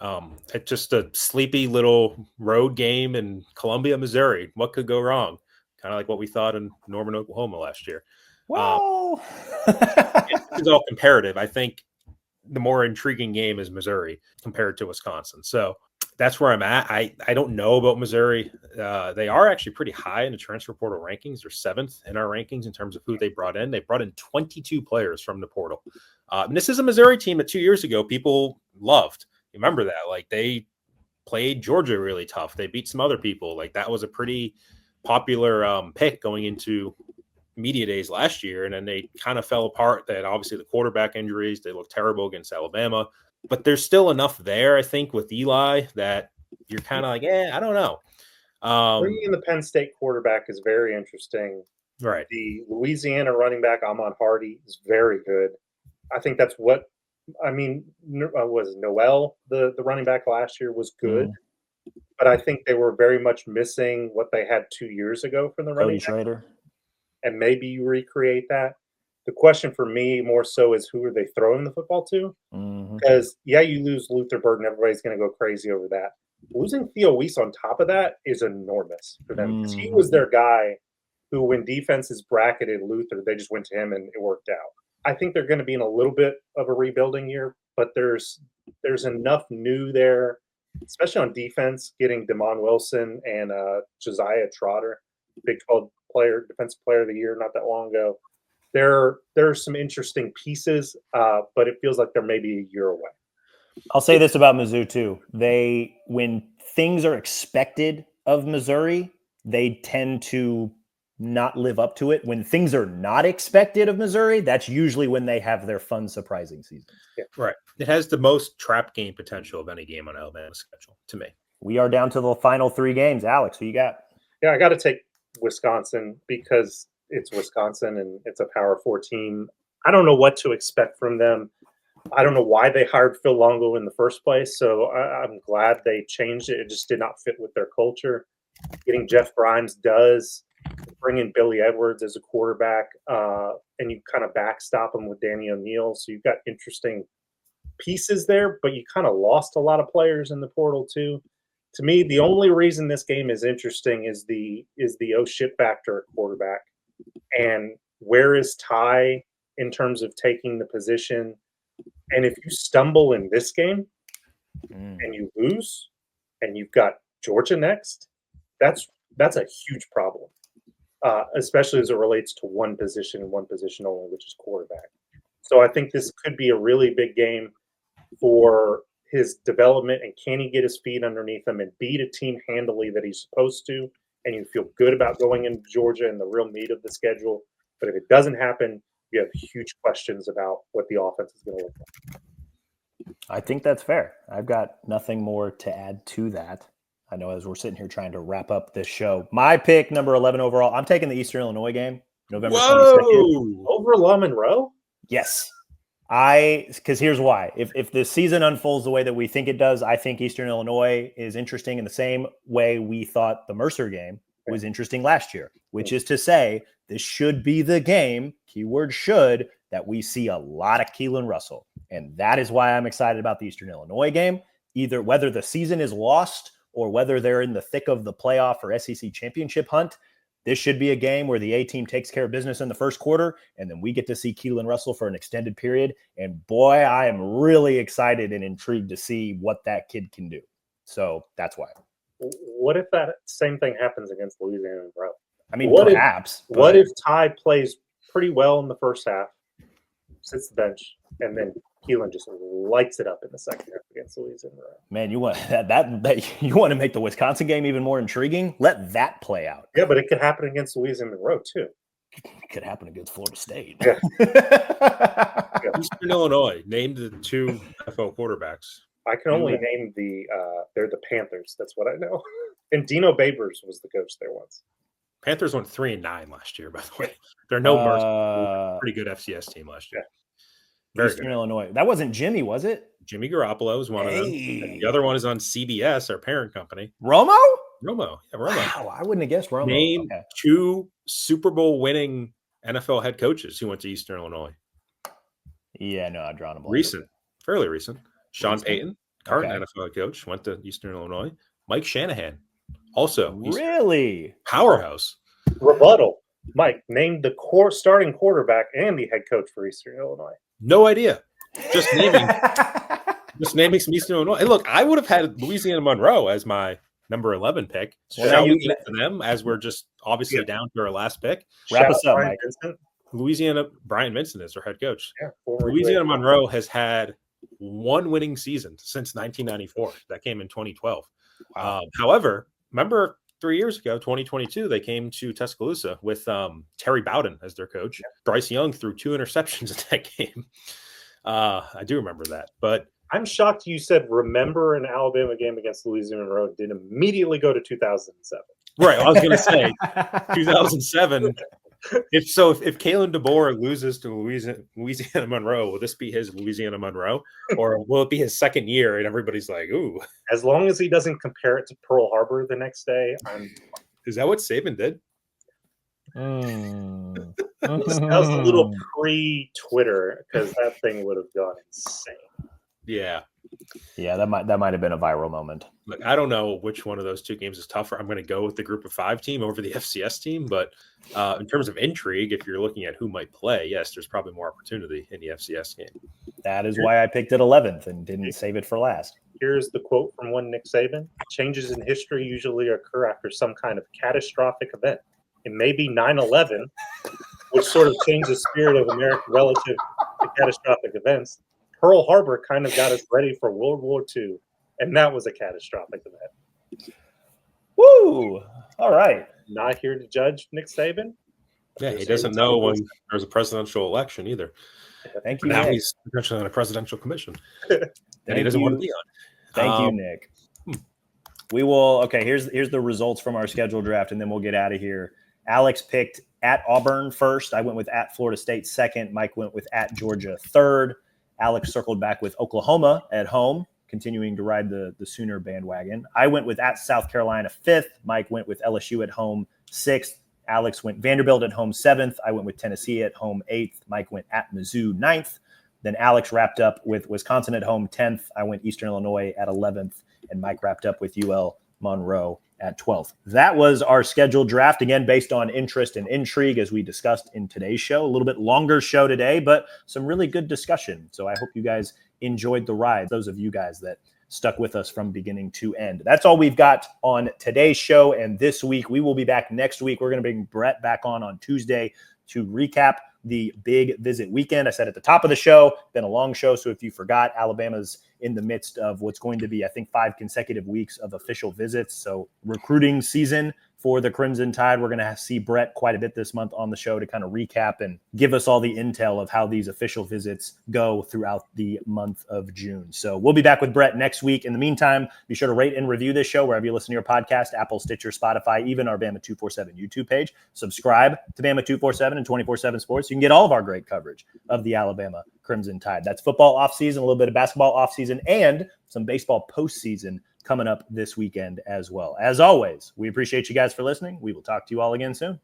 Speaker 3: It's just a sleepy little road game in Columbia, Missouri. What could go wrong? Kind of like what we thought in Norman, Oklahoma last year.
Speaker 1: Whoa.
Speaker 3: It's all comparative. I think the more intriguing game is Missouri compared to Wisconsin. So that's where I'm at. I don't know about Missouri. They are actually pretty high in the transfer portal rankings. They're 7th in our rankings in terms of who they brought in. They brought in 22 players from the portal. And this is a Missouri team that 2 years ago people loved. Remember that? Like they played Georgia really tough. They beat some other people. Like that was a pretty popular pick going into media days last year, and then they kind of fell apart. They had obviously the quarterback injuries. They looked terrible against Alabama, but there's still enough there, I think, with Eli that you're kind of like, I don't know.
Speaker 2: Bringing in the Penn State quarterback is very interesting.
Speaker 3: Right.
Speaker 2: The Louisiana running back, Ahmad Hardy, is very good. I think that's what – I mean, was Noel, the running back last year, was good. but I think they were very much missing what they had 2 years ago from the
Speaker 1: Cody
Speaker 2: running back,
Speaker 1: Schrader.
Speaker 2: and maybe you recreate that. The question for me more so is who are they throwing the football to?
Speaker 1: Mhm.
Speaker 2: Because, yeah, you lose Luther Burden, everybody's going to go crazy over that. Losing Theo Weiss on top of that is enormous for them because he was their guy who, when defenses bracketed Luther, they just went to him and it worked out. I think they're going to be in a little bit of a rebuilding year, but there's enough new there, especially on defense, getting Damon Wilson and Josiah Trotter, Big 12 player, defensive player of the year not that long ago. There are some interesting pieces, but it feels like they're maybe a year away.
Speaker 1: I'll say this about Mizzou too. When things are expected of Missouri, they tend to not live up to it. When things are not expected of Missouri, that's usually when they have their fun, surprising seasons.
Speaker 2: Yeah.
Speaker 3: Right. It has the most trap game potential of any game on Alabama's schedule, to me.
Speaker 1: We are down to the final 3 games. Alex, who you got?
Speaker 2: Yeah, I got to take Wisconsin because it's Wisconsin and it's a Power 4 team. I don't know what to expect from them. I don't know why they hired Phil Longo in the first place, so I'm glad they changed it. It just did not fit with their culture. Getting Jeff Grimes does. Bringing Billy Edwards as a quarterback, and you kind of backstop him with Danny O'Neal. So you've got interesting pieces there, but you kind of lost a lot of players in the portal too. To me, the only reason this game is interesting is the oh shit factor at quarterback. And where is Ty in terms of taking the position? And if you stumble in this game and you lose and you've got Georgia next, that's a huge problem. Especially as it relates to one position and one position only, which is quarterback. So I think this could be a really big game for his development, and can he get his feet underneath him and beat a team handily that he's supposed to, and you feel good about going into Georgia and the real meat of the schedule. But if it doesn't happen, you have huge questions about what the offense is going to look like.
Speaker 1: I think that's fair. I've got nothing more to add to that. I know as we're sitting here trying to wrap up this show, my pick, number 11 overall, I'm taking the Eastern Illinois game, November 22nd.
Speaker 2: Over La Monroe?
Speaker 1: Yes. Because here's why. If the season unfolds the way that we think it does, I think Eastern Illinois is interesting in the same way we thought the Mercer game was interesting last year, which is to say this should be the game, keyword should, that we see a lot of Keelan Russell. And that is why I'm excited about the Eastern Illinois game, either whether the season is lost or whether they're in the thick of the playoff or SEC championship hunt. This should be a game where the A team takes care of business in the first quarter, and then we get to see Keelan Russell for an extended period. And boy, I am really excited and intrigued to see what that kid can do. So that's why.
Speaker 2: What if that same thing happens against Louisiana Monroe?
Speaker 1: I mean, perhaps.
Speaker 2: What if Ty plays pretty well in the first half, sits the bench, and then Keelan just lights it up in the second half against Louisiana Monroe?
Speaker 1: Man, you want that you want to make the Wisconsin game even more intriguing? Let that play out.
Speaker 2: Yeah, but it could happen against Louisiana Monroe too.
Speaker 1: It could happen against Florida State.
Speaker 2: Yeah.
Speaker 3: Eastern Illinois named the 2 NFL quarterbacks.
Speaker 2: I can only name they're the Panthers. That's what I know. And Dino Babers was the coach there once.
Speaker 3: Panthers went 3-9 last year, by the way. They're no Mercer. Pretty good FCS team last year.
Speaker 1: Eastern Illinois. That wasn't Jimmy, was it?
Speaker 3: Jimmy Garoppolo is one of them. And the other one is on CBS, our parent company.
Speaker 1: Romo?
Speaker 3: Romo. Yeah, Romo.
Speaker 1: Wow, I wouldn't have guessed Romo.
Speaker 3: Name 2 Super Bowl winning NFL head coaches who went to Eastern Illinois.
Speaker 1: Yeah, no, I've drawn a blank.
Speaker 3: Recent. Fairly recent. Sean Payton, current NFL head coach, went to Eastern Illinois. Mike Shanahan, also.
Speaker 1: Really?
Speaker 3: Powerhouse.
Speaker 2: Rebuttal. Mike, named the starting quarterback and the head coach for Eastern Illinois.
Speaker 3: No idea. Just naming some Eastern Illinois. Hey, look, I would have had Louisiana Monroe as my number 11 pick. Shall we get to them as we're just obviously down to our last pick?
Speaker 1: Wrap us up, Mike.
Speaker 3: Louisiana, Brian Vincent is our head coach.
Speaker 2: Yeah,
Speaker 3: Louisiana Monroe has had 1 winning season since 1994. That came in 2012. Wow. However, remember 3 years ago, 2022, they came to Tuscaloosa with Terry Bowden as their coach. Yeah. Bryce Young threw 2 interceptions in that game. I do remember that. But
Speaker 2: I'm shocked you said remember an Alabama game against Louisiana Monroe, didn't immediately go to 2007.
Speaker 3: Right. I was going to say 2007. If Kalen DeBoer loses to Louisiana Monroe, will this be his Louisiana Monroe, or will it be his second year and everybody's like, "Ooh"?
Speaker 2: As long as he doesn't compare it to Pearl Harbor the next day,
Speaker 3: Is that what Saban did?
Speaker 2: that was a little pre-Twitter because that thing would have gone insane.
Speaker 3: Yeah.
Speaker 1: Yeah, that might have been a viral moment.
Speaker 3: Look, I don't know which one of those two games is tougher. I'm going to go with the Group of 5 team over the FCS team, but in terms of intrigue, if you're looking at who might play, yes, there's probably more opportunity in the FCS game.
Speaker 1: That is why I picked it 11th and didn't save it for last.
Speaker 2: Here's the quote from one Nick Saban: "Changes in history usually occur after some kind of catastrophic event. It may be 9/11, which sort of changed the spirit of America relative to catastrophic events. Pearl Harbor kind of got us ready for World War II, and that was a catastrophic event."
Speaker 1: Woo! All right.
Speaker 2: Not here to judge Nick Saban.
Speaker 3: Yeah, he doesn't know when there's a presidential election either.
Speaker 1: Thank you,
Speaker 3: Now
Speaker 1: Nick.
Speaker 3: he's potentially on a presidential commission that he doesn't want to be on.
Speaker 1: Thank you, Nick. We will. Okay, here's the results from our schedule draft, and then we'll get out of here. Alex picked at Auburn first. I went with at Florida State second. Mike went with at Georgia third. Alex circled back with Oklahoma at home, continuing to ride the Sooner bandwagon. I went with at South Carolina fifth. Mike went with LSU at home sixth. Alex went Vanderbilt at home seventh. I went with Tennessee at home eighth. Mike went at Mizzou ninth. Then Alex wrapped up with Wisconsin at home 10th. I went Eastern Illinois at 11th. And Mike wrapped up with UL Monroe at 12th. That was our scheduled draft, again, based on interest and intrigue, as we discussed in today's show. A little bit longer show today, but some really good discussion. So I hope you guys enjoyed the ride, those of you guys that stuck with us from beginning to end. That's all we've got on today's show. And this week, we will be back next week. We're going to bring Brett back on Tuesday to recap the big visit weekend. I said at the top of the show, been a long show. So if you forgot, Alabama's in the midst of what's going to be, I think, 5 consecutive weeks of official visits. So recruiting season for the Crimson Tide. We're going to see Brett quite a bit this month on the show to kind of recap and give us all the intel of how these official visits go throughout the month of June. So we'll be back with Brett next week. In the meantime, be sure to rate and review this show wherever you listen to your podcast, Apple, Stitcher, Spotify, even our Bama 247 YouTube page. Subscribe to Bama 247 and 24/7 Sports. You can get all of our great coverage of the Alabama Crimson Tide. That's football offseason, a little bit of basketball offseason, and some baseball postseason coming up this weekend as well. As always, we appreciate you guys for listening. We will talk to you all again soon.